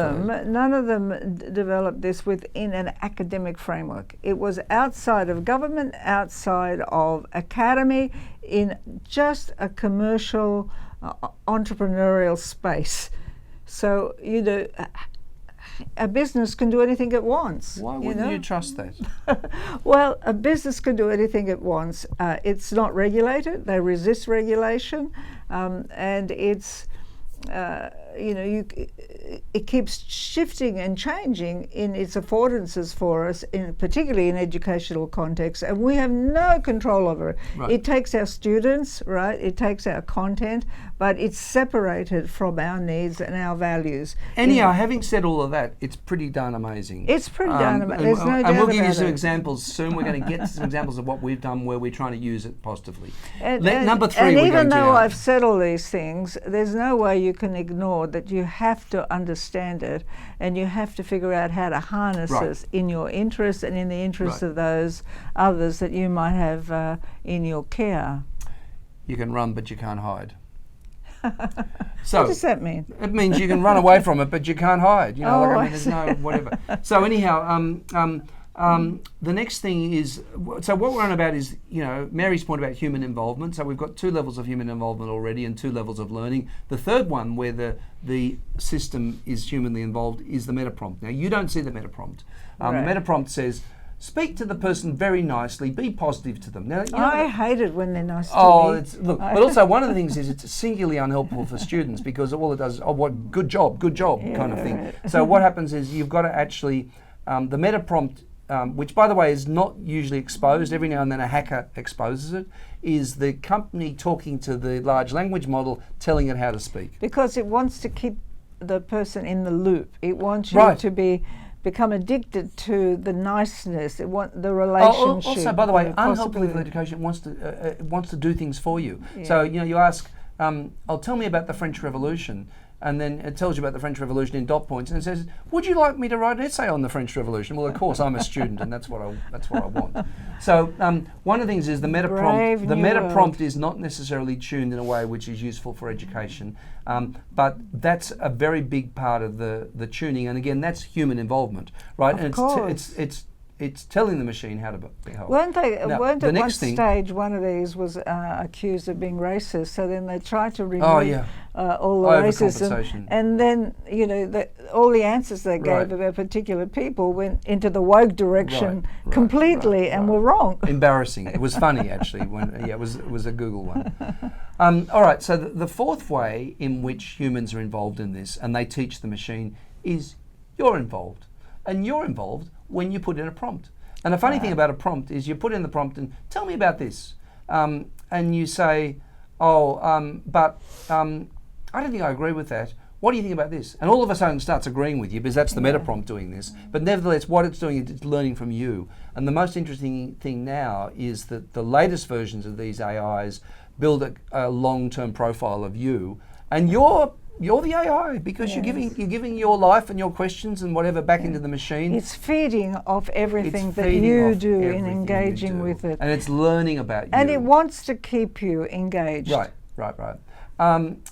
B: none of them developed this within an academic framework. It was outside of government, outside of academy, in just a commercial, entrepreneurial space. So, a business can do anything it wants.
A: Why wouldn't you trust that?
B: Well, a business can do anything it wants. It's not regulated. They resist regulation, and it's it keeps shifting and changing in its affordances for us, particularly in educational contexts, and we have no control over it.
A: Right.
B: It takes our students, right? It takes our content, but it's separated from our needs and our values.
A: Anyhow, having said all of that, it's pretty darn amazing.
B: It's pretty darn amazing. There's no doubt about it.
A: And we'll give you some examples soon. We're going to get to some examples of what we've done where we're trying to use it positively. Number 3,
B: and
A: we're
B: even
A: going to
B: though I've said all these things, there's no way you can ignore that you have to understand it, and you have to figure out how to harness this in your interests and in the interests of those others that you might have in your care.
A: You can run, but you can't hide. So
B: what does that mean?
A: It means you can run away from it, but you can't hide. There's no whatever. So anyhow, the next thing is, so what we're on about is, Mary's point about human involvement. So we've got 2 levels of human involvement already and 2 levels of learning. The third one, where the system is humanly involved, is the meta prompt. Now, you don't see the meta prompt. The meta prompt says, speak to the person very nicely, be positive to them. Now,
B: I hate it when they're nice to me.
A: But also one of the things is it's singularly unhelpful for students, because all it does is, good job, kind of thing.
B: Right.
A: So what happens is you've got to actually, the meta prompt, which by the way is not usually exposed, every now and then a hacker exposes it, is the company talking to the large language model, telling it how to speak.
B: Because it wants to keep the person in the loop. It wants you to become addicted to the niceness. It wants the relationship.
A: Also, by the way, unhelpful education wants to do things for you.
B: Yeah.
A: So you ask, tell me about the French Revolution. And then it tells you about the French Revolution in dot points, and it says, "Would you like me to write an essay on the French Revolution?" Well, of course, I'm a student, and that's what I want. So one of the things is the meta prompt. The meta prompt is not necessarily tuned in a way which is useful for education, but that's a very big part of the tuning. And again, that's human involvement, right?
B: Of course.
A: It's telling the machine how to behave.
B: Weren't at one stage one of these was accused of being racist, so then they tried to remove all the racism, and then all the answers they gave about particular people went into the woke direction completely and were wrong.
A: Embarrassing. It was funny actually. It was a Google one. All right. So the fourth way in which humans are involved in this, and they teach the machine, is you're involved. and you're involved when you put in a prompt. And the funny thing about a prompt is you put in the prompt and tell me about this, and you say, but I don't think I agree with that. What do you think about this? And all of a sudden it starts agreeing with you, because that's the meta prompt doing this. But nevertheless, what it's doing is it's learning from you. And the most interesting thing now is that the latest versions of these AIs build a long-term profile of you, and you're the AI, because you're giving your life and your questions and whatever back into the machine.
B: It's feeding off everything that you do in engaging with it.
A: And it's learning about you.
B: And it wants to keep you engaged.
A: Right. And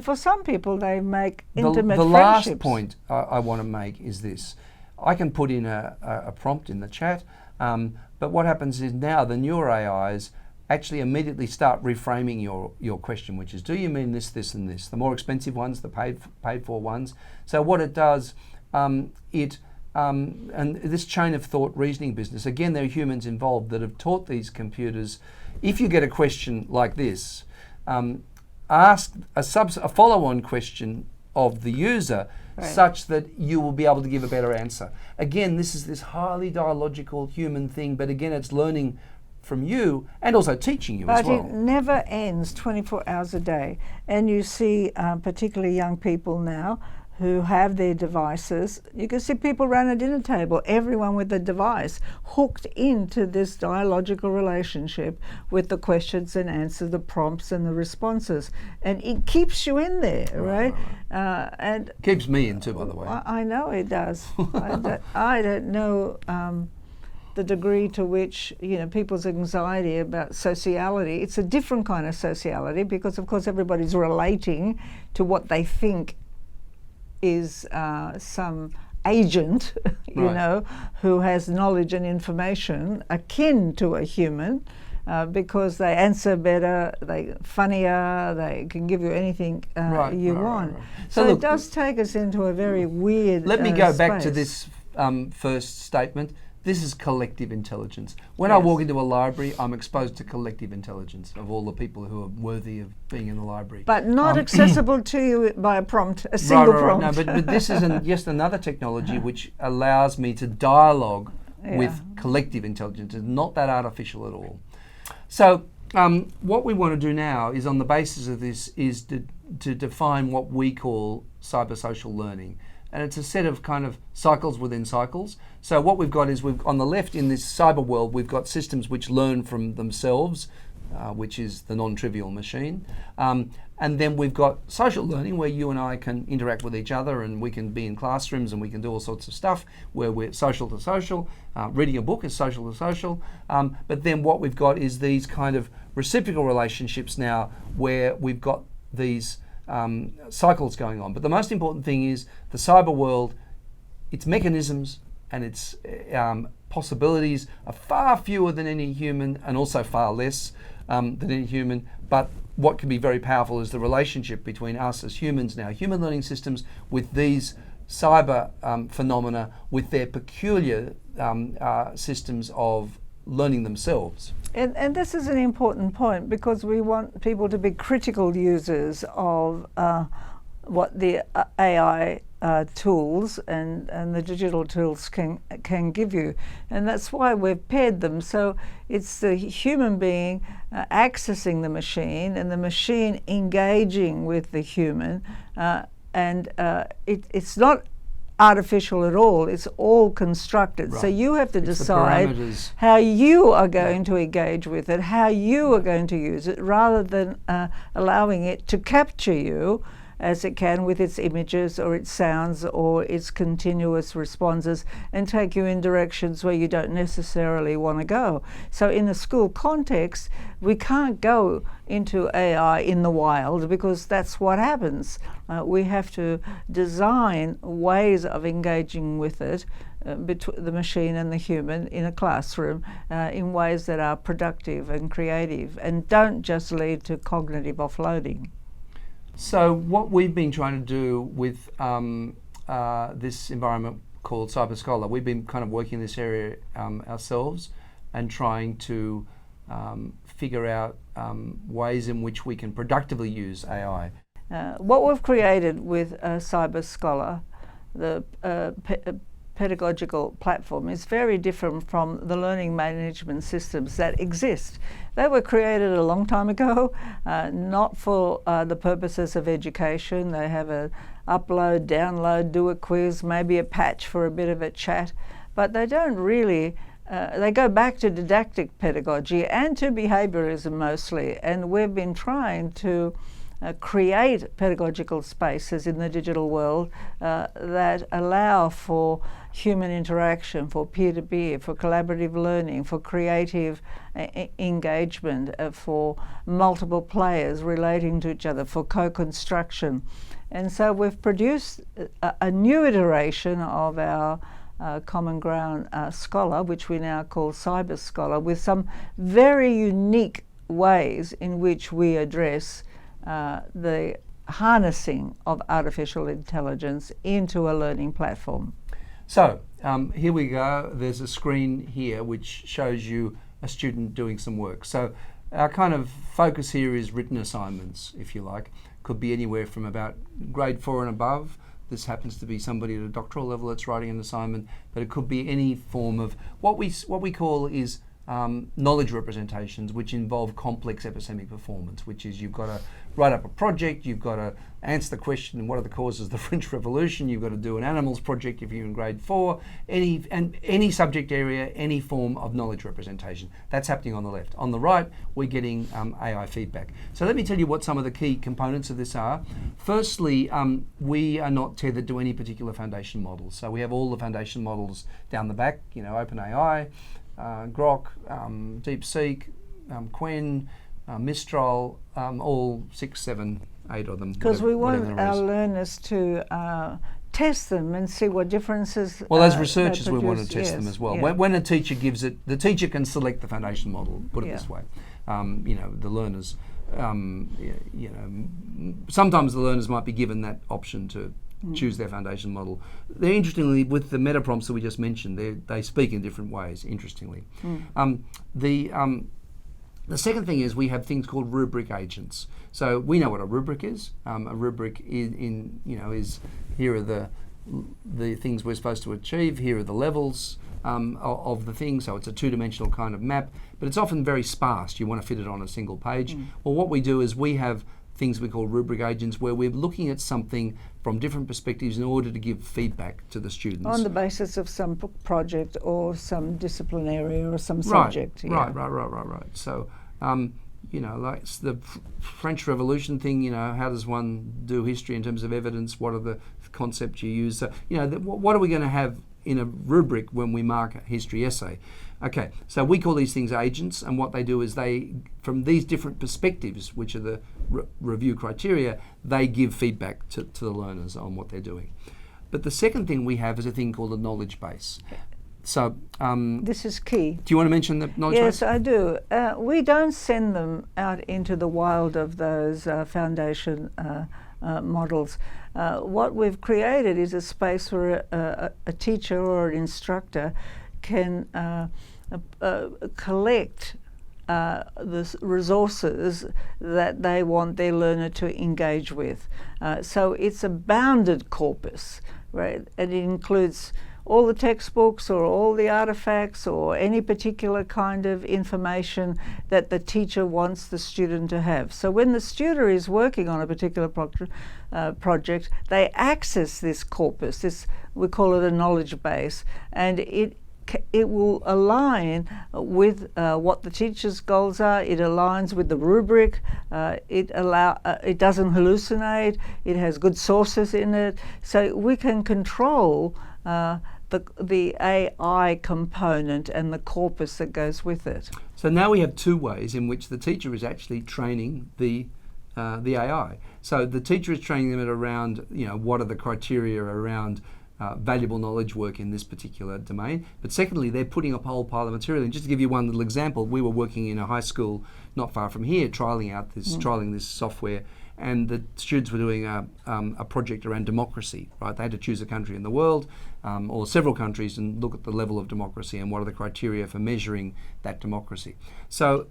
A: for some people, they make intimate the
B: friendships.
A: last point I want to make is this. I can put in a prompt in the chat, but what happens is now the newer AIs actually immediately start reframing your question, which is, do you mean this, this, and this? The more expensive ones, the paid for ones. So what it does, and this chain of thought reasoning business, again, there are humans involved that have taught these computers, if you get a question like this, ask a follow-on question of the user, such that you will be able to give a better answer. Again, this is this highly dialogical human thing, but again, it's learning from you and also teaching you as well.
B: But it never ends 24 hours a day. And you see particularly young people now who have their devices. You can see people around a dinner table, everyone with a device, hooked into this dialogical relationship with the questions and answers, the prompts and the responses. And it keeps you in there, right? And
A: keeps me in too, by the way.
B: I know it does. I don't know the degree to which, people's anxiety about sociality. It's a different kind of sociality, because of course everybody's relating to what they think is some agent, who has knowledge and information akin to a human, because they answer better, they're funnier, they can give you anything you want. So look, it does take us into a very weird
A: Let me go
B: space.
A: back to this first statement. This is collective intelligence. When I walk into a library, I'm exposed to collective intelligence of all the people who are worthy of being in the library.
B: But not accessible to you by a prompt, a single prompt.
A: No, but this is just another technology which allows me to dialogue with collective intelligence. It's not that artificial at all. So what we want to do now is, on the basis of this, is to define what we call cybersocial learning. And it's a set of kind of cycles within cycles. So what we've got is, on the left in this cyber world, we've got systems which learn from themselves, which is the non-trivial machine. And then we've got social learning, where you and I can interact with each other, and we can be in classrooms and we can do all sorts of stuff where we're social to social. Reading a book is social to social. But then what we've got is these kind of reciprocal relationships now, where we've got these cycles going on. But the most important thing is the cyber world, its mechanisms and its possibilities are far fewer than any human, and also far less than any human. But what can be very powerful is the relationship between us as humans now, human learning systems, with these cyber phenomena, with their peculiar systems of learning themselves.
B: And this is an important point, because we want people to be critical users of what the AI tools and the digital tools can give you. And that's why we've paired them. So it's the human being accessing the machine, and the machine engaging with the human. It's not artificial at all. It's all constructed. So you have to decide how you are going to engage with it, how you are going to use it, rather than allowing it to capture you as it can with its images or its sounds or its continuous responses, and take you in directions where you don't necessarily want to go. So in the school context, we can't go into AI in the wild, because that's what happens. We have to design ways of engaging with it, between the machine and the human in a classroom, in ways that are productive and creative and don't just lead to cognitive offloading.
A: So what we've been trying to do with this environment called Cyber Scholar, we've been kind of working in this area ourselves, and trying to figure out ways in which we can productively use AI.
B: What we've created with Cyber Scholar pedagogical platform is very different from the learning management systems that exist. They were created a long time ago, not for the purposes of education. They have a upload, download, do a quiz, maybe a patch for a bit of a chat, but they don't really, they go back to didactic pedagogy and to behaviorism mostly, and we've been trying to create pedagogical spaces in the digital world that allow for human interaction, for peer-to-peer, for collaborative learning, for creative engagement, for multiple players relating to each other, for co-construction. And so we've produced a new iteration of our Common Ground Scholar, which we now call Cyber Scholar, with some very unique ways in which we address the harnessing of artificial intelligence into a learning platform.
A: So here we go. There's a screen here which shows you a student doing some work. So our kind of focus here is written assignments, if you like. Could be anywhere from about grade 4 and above. This happens to be somebody at a doctoral level that's writing an assignment, but it could be any form of what we call is knowledge representations, which involve complex epistemic performance, which is you've got to write up a project, you've got to answer the question, what are the causes of the French Revolution, you've got to do an animals project if you're in grade 4, any subject area, any form of knowledge representation. That's happening on the left. On the right, we're getting AI feedback. So let me tell you what some of the key components of this are. Firstly, we are not tethered to any particular foundation models. So we have all the foundation models down the back, OpenAI, Grok, DeepSeek, Quen, Mistral, all 6, 7, 8 of them.
B: Because we want our learners to test them and see what differences.
A: Well, as researchers, we want to test them as well. Yeah. When a teacher gives it, the teacher can select the foundation model. Put it this way, the learners. Sometimes the learners might be given that option to choose their foundation model. They're interestingly, with the meta prompts that we just mentioned, they speak in different ways, interestingly. The second thing is we have things called rubric agents. So we know what a rubric is. A rubric is here are the things we're supposed to achieve, here are the levels of the thing, so it's a two-dimensional kind of map, but it's often very sparse. You want to fit it on a single page. Well, what we do is we have things we call rubric agents, where we're looking at something from different perspectives in order to give feedback to the students.
B: On the basis of some project or some discipline area or some subject.
A: Right. So, like the French Revolution thing, how does one do history in terms of evidence? What are the concepts you use? So, what are we going to have in a rubric when we mark a history essay? Okay, so we call these things agents, and what they do is they, from these different perspectives, which are the review criteria, they give feedback to the learners on what they're doing. But the second thing we have is a thing called a knowledge base. So
B: this is key.
A: Do you want to mention the knowledge base?
B: Yes, I do. We don't send them out into the wild of those foundation models. What we've created is a space where a teacher or an instructor can collect the resources that they want their learner to engage with. So it's a bounded corpus, right? And it includes all the textbooks or all the artifacts or any particular kind of information that the teacher wants the student to have. So when the student is working on a particular project, they access this corpus, we call it a knowledge base, and it will align with what the teacher's goals are. It aligns with the rubric. It doesn't hallucinate. It has good sources in it. So we can control the AI component and the corpus that goes with it.
A: So now we have two ways in which the teacher is actually training the AI. So the teacher is training them around, what are the criteria around valuable knowledge work in this particular domain. But secondly, they're putting up a whole pile of material. And just to give you one little example, we were working in a high school not far from here, trialing this software, and the students were doing a project around democracy, right? They had to choose a country in the world, or several countries, and look at the level of democracy and what are the criteria for measuring that democracy. So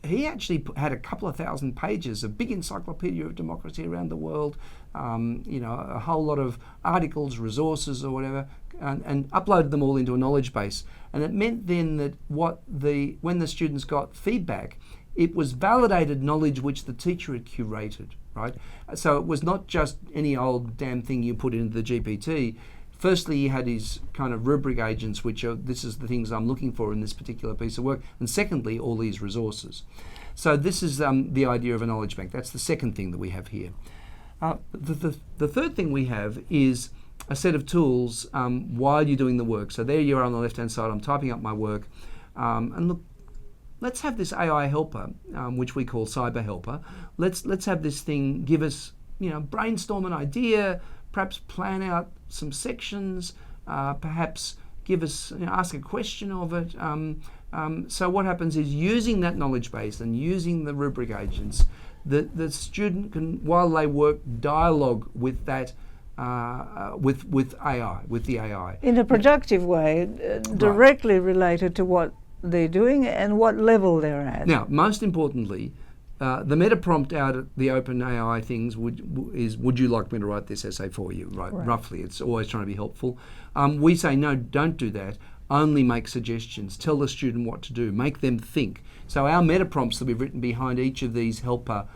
A: he actually had a couple of thousand pages, a big encyclopedia of democracy around the world, a whole lot of articles, resources or whatever, and uploaded them all into a knowledge base. And it meant then that when the students got feedback, it was validated knowledge which the teacher had curated, right? So it was not just any old damn thing you put into the GPT. Firstly, he had his kind of rubric agents, which are, this is the things I'm looking for in this particular piece of work. And secondly, all these resources. So this is the idea of a knowledge bank. That's the second thing that we have here. The third thing we have is a set of tools while you're doing the work. So there you are on the left-hand side. I'm typing up my work. And look, let's have this AI helper, which we call Cyber Helper. Let's have this thing give us, brainstorm an idea, perhaps plan out some sections, perhaps give us, ask a question of it. So what happens is, using that knowledge base and using the rubric agents, the student can, while they work, dialogue with that, with AI, with the AI.
B: In a productive way, directly related to what they're doing and what level they're at.
A: Now, most importantly, the meta prompt out at the OpenAI things would you like me to write this essay for you? Right. Roughly, it's always trying to be helpful. We say, no, don't do that. Only make suggestions. Tell the student what to do. Make them think. So our meta prompts that we've written behind each of these helper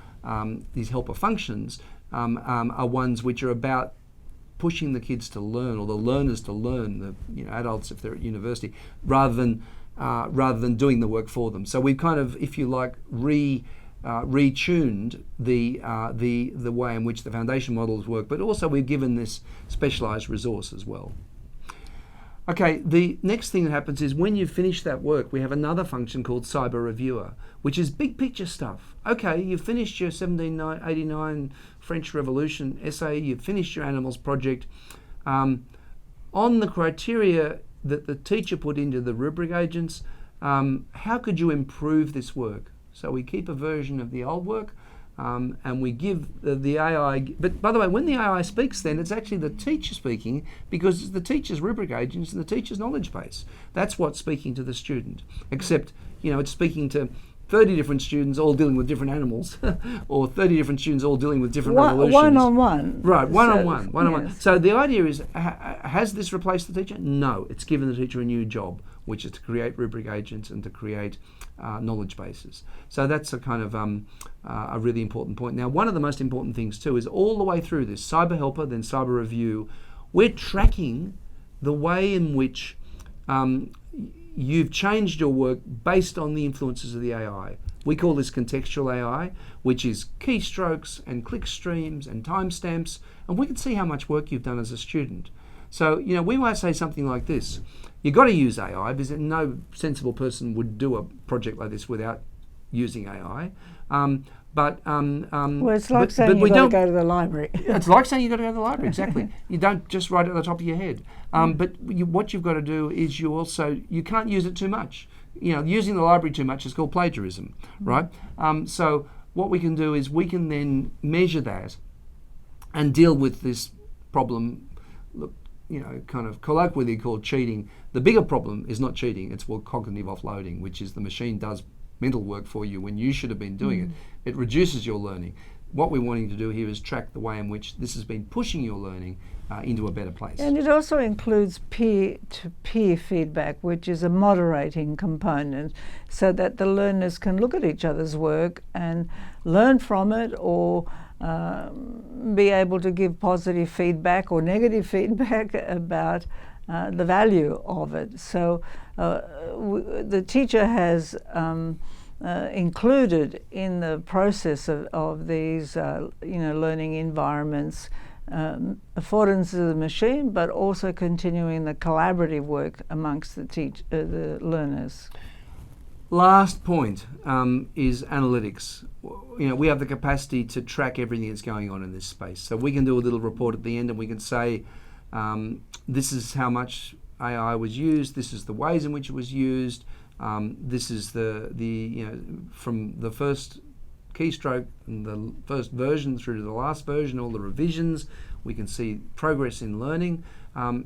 A: functions are ones which are about pushing the kids to learn, or the learners to learn, the adults if they're at university, rather than doing the work for them. So we've kind of, if you like, retuned the way in which the foundation models work, but also we've given this specialised resource as well. Okay, the next thing that happens is, when you've finished that work, we have another function called Cyber Reviewer, which is big picture stuff. Okay, you've finished your 1789 French Revolution essay, you've finished your animals project. On the criteria that the teacher put into the rubric agents, how could you improve this work? So we keep a version of the old work, and we give the AI, but by the way, when the AI speaks, then it's actually the teacher speaking, because it's the teacher's rubric agents and the teacher's knowledge base. That's what's speaking to the student, except, it's speaking to 30 different students all dealing with different animals, or 30 different students all dealing with different revolutions.
B: One-on-one.
A: Right, one-on-one. So the idea is, has this replaced the teacher? No, it's given the teacher a new job, which is to create rubric agents and to create knowledge bases. So that's a kind of a really important point. Now, one of the most important things too is, all the way through this, Cyber Helper, then Cyber Review, we're tracking the way in which you've changed your work based on the influences of the AI. We call this contextual AI, which is keystrokes and click streams and timestamps, and we can see how much work you've done as a student. So, we might say something like this: you've got to use AI, because no sensible person would do a project like this without using AI.
B: Well, it's like saying you've got to go to the library.
A: It's like saying you've got to go to the library, exactly. You don't just write it at the top of your head. But what you've got to do is, you can't use it too much. Using the library too much is called plagiarism, right? So what we can do is, we can then measure that and deal with this problem, kind of colloquially called cheating. The bigger problem is not cheating, it's called cognitive offloading, which is the machine does mental work for you when you should have been doing it. It reduces your learning. What we're wanting to do here is track the way in which this has been pushing your learning into a better place.
B: And it also includes peer-to-peer feedback, which is a moderating component, so that the learners can look at each other's work and learn from it, or be able to give positive feedback or negative feedback about the value of it. So the teacher has included in the process of these learning environments affordance of the machine, but also continuing the collaborative work amongst the learners.
A: Last point is analytics. We have the capacity to track everything that's going on in this space. So we can do a little report at the end, and we can say, this is how much AI was used, this is the ways in which it was used, this is from the first keystroke and the first version through to the last version, all the revisions. We can see progress in learning.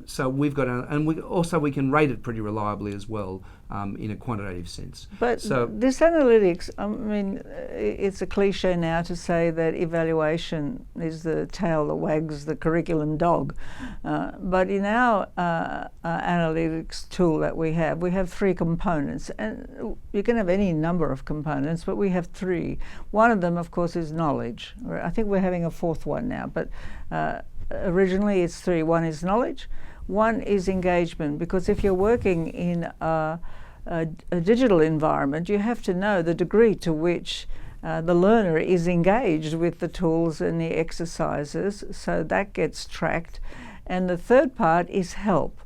A: So we've got, we can rate it pretty reliably as well in a quantitative sense.
B: But this analytics, I mean, it's a cliche now to say that evaluation is the tail that wags the curriculum dog. But in our analytics tool that we have 3 components, and you can have any number of components, but we have 3. One of them, of course, is knowledge. I think we're having a 4th one now, but originally it's 3. One is knowledge, one is engagement, because if you're working in a digital environment, you have to know the degree to which the learner is engaged with the tools and the exercises, so that gets tracked. And the 3rd part is help.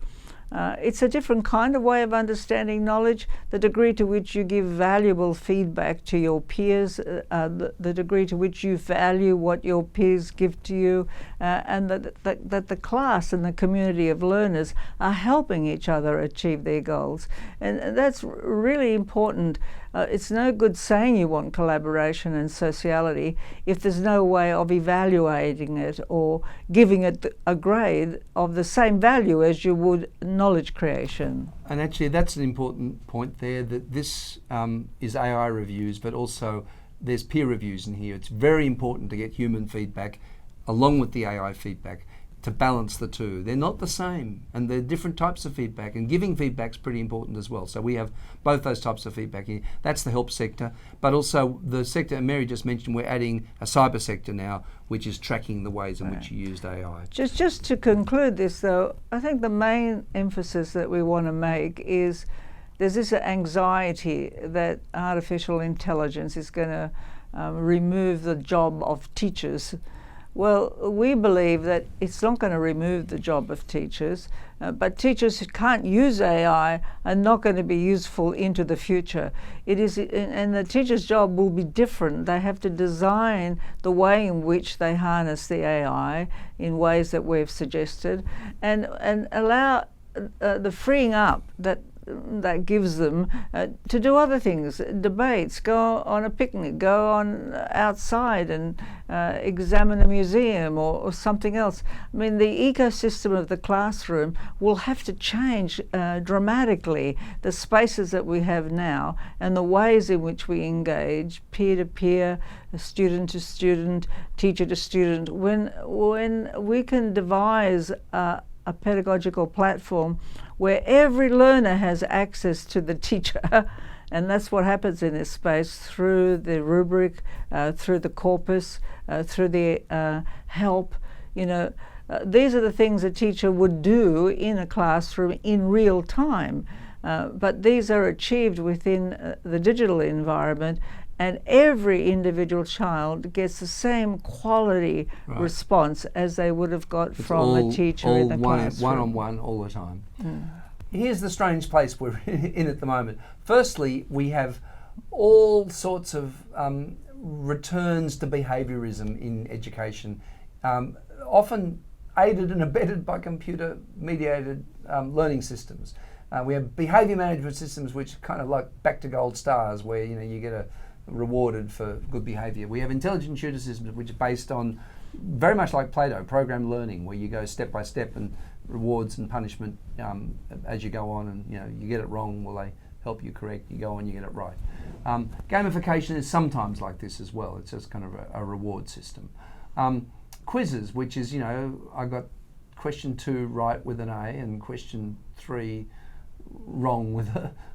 B: It's a different kind of way of understanding knowledge, the degree to which you give valuable feedback to your peers, the degree to which you value what your peers give to you, and that the class and the community of learners are helping each other achieve their goals. And that's really important. It's no good saying you want collaboration and sociality if there's no way of evaluating it or giving it a grade of the same value as you would knowledge creation.
A: And actually that's an important point there, that this is AI reviews, but also there's peer reviews in here. It's very important to get human feedback along with the AI feedback to balance the two. They're not the same, and they're different types of feedback, and giving feedback's pretty important as well. So we have both those types of feedback here. That's the help sector, but also the sector Mary just mentioned, we're adding a cyber sector now, which is tracking the ways in which you used AI.
B: Just to conclude this though, I think the main emphasis that we want to make is there's this anxiety that artificial intelligence is going to remove the job of teachers. Well, we believe that it's not going to remove the job of teachers, but teachers who can't use AI are not going to be useful into the future. It is, and the teacher's job will be different. They have to design the way in which they harness the AI in ways that we've suggested, and allow the freeing up that gives them to do other things, debates, go on a picnic, go on outside and examine a museum or something else. I mean, the ecosystem of the classroom will have to change dramatically, the spaces that we have now and the ways in which we engage peer to peer, student to student, teacher to student. When we can devise a pedagogical platform where every learner has access to the teacher, and that's what happens in this space through the rubric, through the corpus, through the help. These are the things a teacher would do in a classroom in real time, but these are achieved within the digital environment, and every individual child gets the same quality response as they would have got from a teacher in the classroom.
A: One-on-one all the time. Here's the strange place we're in at the moment. Firstly, we have all sorts of returns to behaviorism in education, often aided and abetted by computer-mediated learning systems. We have behaviour management systems which are kind of like back to gold stars, where you get rewarded for good behaviour. We have intelligent tutor systems which are based on, very much like Plato, programmed learning, where you go step by step and rewards and punishment as you go on, and you get it wrong, well, they help you correct, you go on, you get it right. Gamification is sometimes like this as well. It's just kind of a reward system. Quizzes, which is, I got question 2 right with an A and question 3 wrong with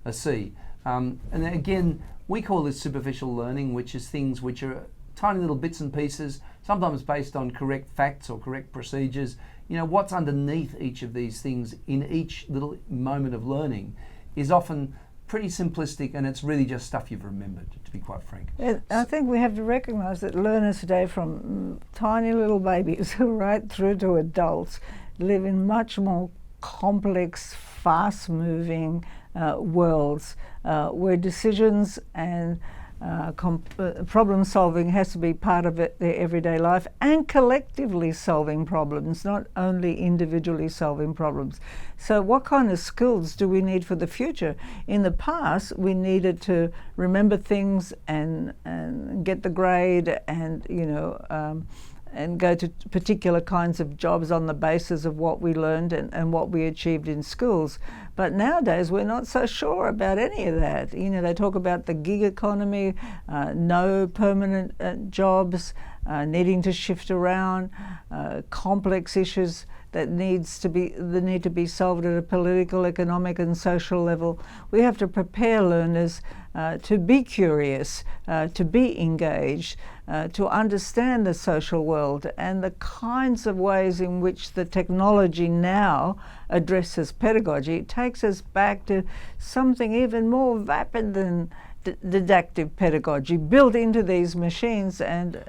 A: a C. And then again, we call this superficial learning, which is things which are tiny little bits and pieces, sometimes based on correct facts or correct procedures. What's underneath each of these things in each little moment of learning is often pretty simplistic, and it's really just stuff you've remembered, to be quite frank.
B: I think we have to recognise that learners today, from tiny little babies right through to adults, live in much more complex, fast-moving worlds where decisions and problem solving has to be part of their everyday life, and collectively solving problems, not only individually solving problems. So what kind of skills do we need for the future? In the past, we needed to remember things and get the grade and and go to particular kinds of jobs on the basis of what we learned and what we achieved in schools. But nowadays we're not so sure about any of that. You know, they talk about the gig economy, no permanent jobs, needing to shift around, complex issues that need to be solved at a political, economic and social level. We have to prepare learners to be curious, to be engaged, to understand the social world and the kinds of ways in which the technology now addresses pedagogy. It takes us back to something even more vapid than didactic pedagogy, built into these machines, and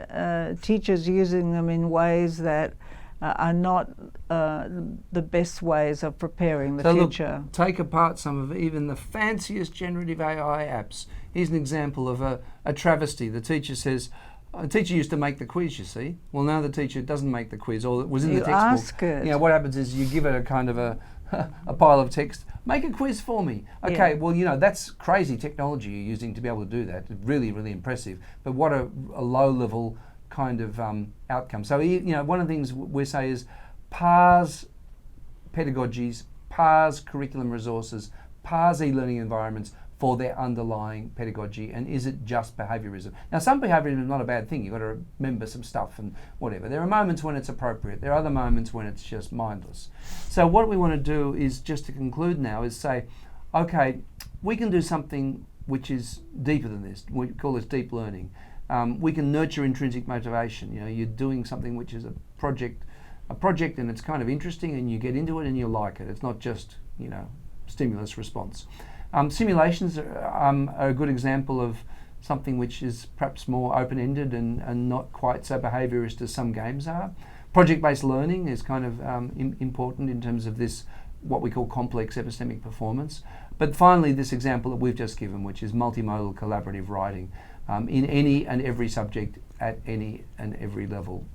B: teachers using them in ways that are not the best ways of preparing the future.
A: Look, take apart some of even the fanciest generative AI apps. Here's an example of a travesty. The teacher says, a teacher used to make the quiz, you see. Well, now the teacher doesn't make the quiz, or it was in the textbook.
B: Ask it.
A: You know, what happens is you give it a kind of a pile of text, make a quiz for me. Okay, well, you know, that's crazy technology you're using to be able to do that. Really, really impressive. But what a low-level kind of outcome. So, you know, one of the things we say is parse pedagogies, parse curriculum resources, parse e-learning environments for their underlying pedagogy, and is it just behaviorism? Now, some behaviorism is not a bad thing. You've got to remember some stuff and whatever. There are moments when it's appropriate. There are other moments when it's just mindless. So what we want to do is, just to conclude now, is say, okay, we can do something which is deeper than this. We call this deep learning. We can nurture intrinsic motivation. You know, you're doing something which is a project, and it's kind of interesting, and you get into it and you like it. It's not just, you know, stimulus response. Simulations are a good example of something which is perhaps more open-ended and not quite so behaviourist as some games are. Project-based learning is kind of important in terms of this, what we call complex epistemic performance. But finally, this example that we've just given, which is multimodal collaborative writing in any and every subject at any and every level.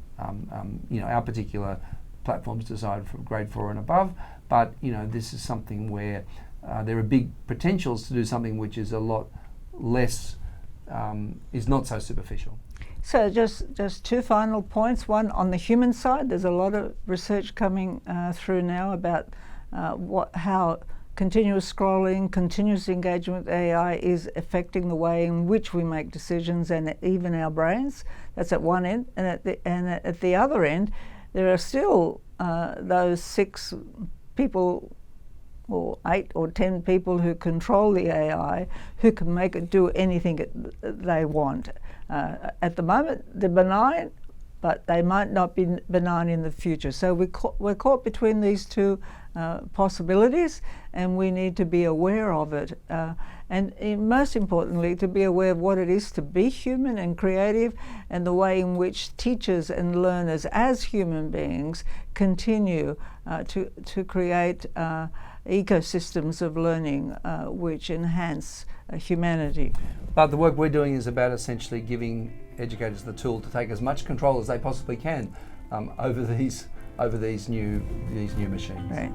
A: You know, our particular platform's designed for grade 4 and above, but you know, this is something where there are big potentials to do something which is a lot less, is not so superficial.
B: So just two final points. One, on the human side, there's a lot of research coming through now about how continuous scrolling, continuous engagement with AI is affecting the way in which we make decisions and even our brains. That's at one end. And at the other end, there are still those 6 people or 8 or 10 people who control the AI, who can make it do anything they want. At the moment, they're benign, but they might not be benign in the future. So we're caught between these two possibilities, and we need to be aware of it. And most importantly, to be aware of what it is to be human and creative, and the way in which teachers and learners as human beings continue to create ecosystems of learning which enhance humanity.
A: But the work we're doing is about essentially giving educators the tool to take as much control as they possibly can over these new machines.
B: Right.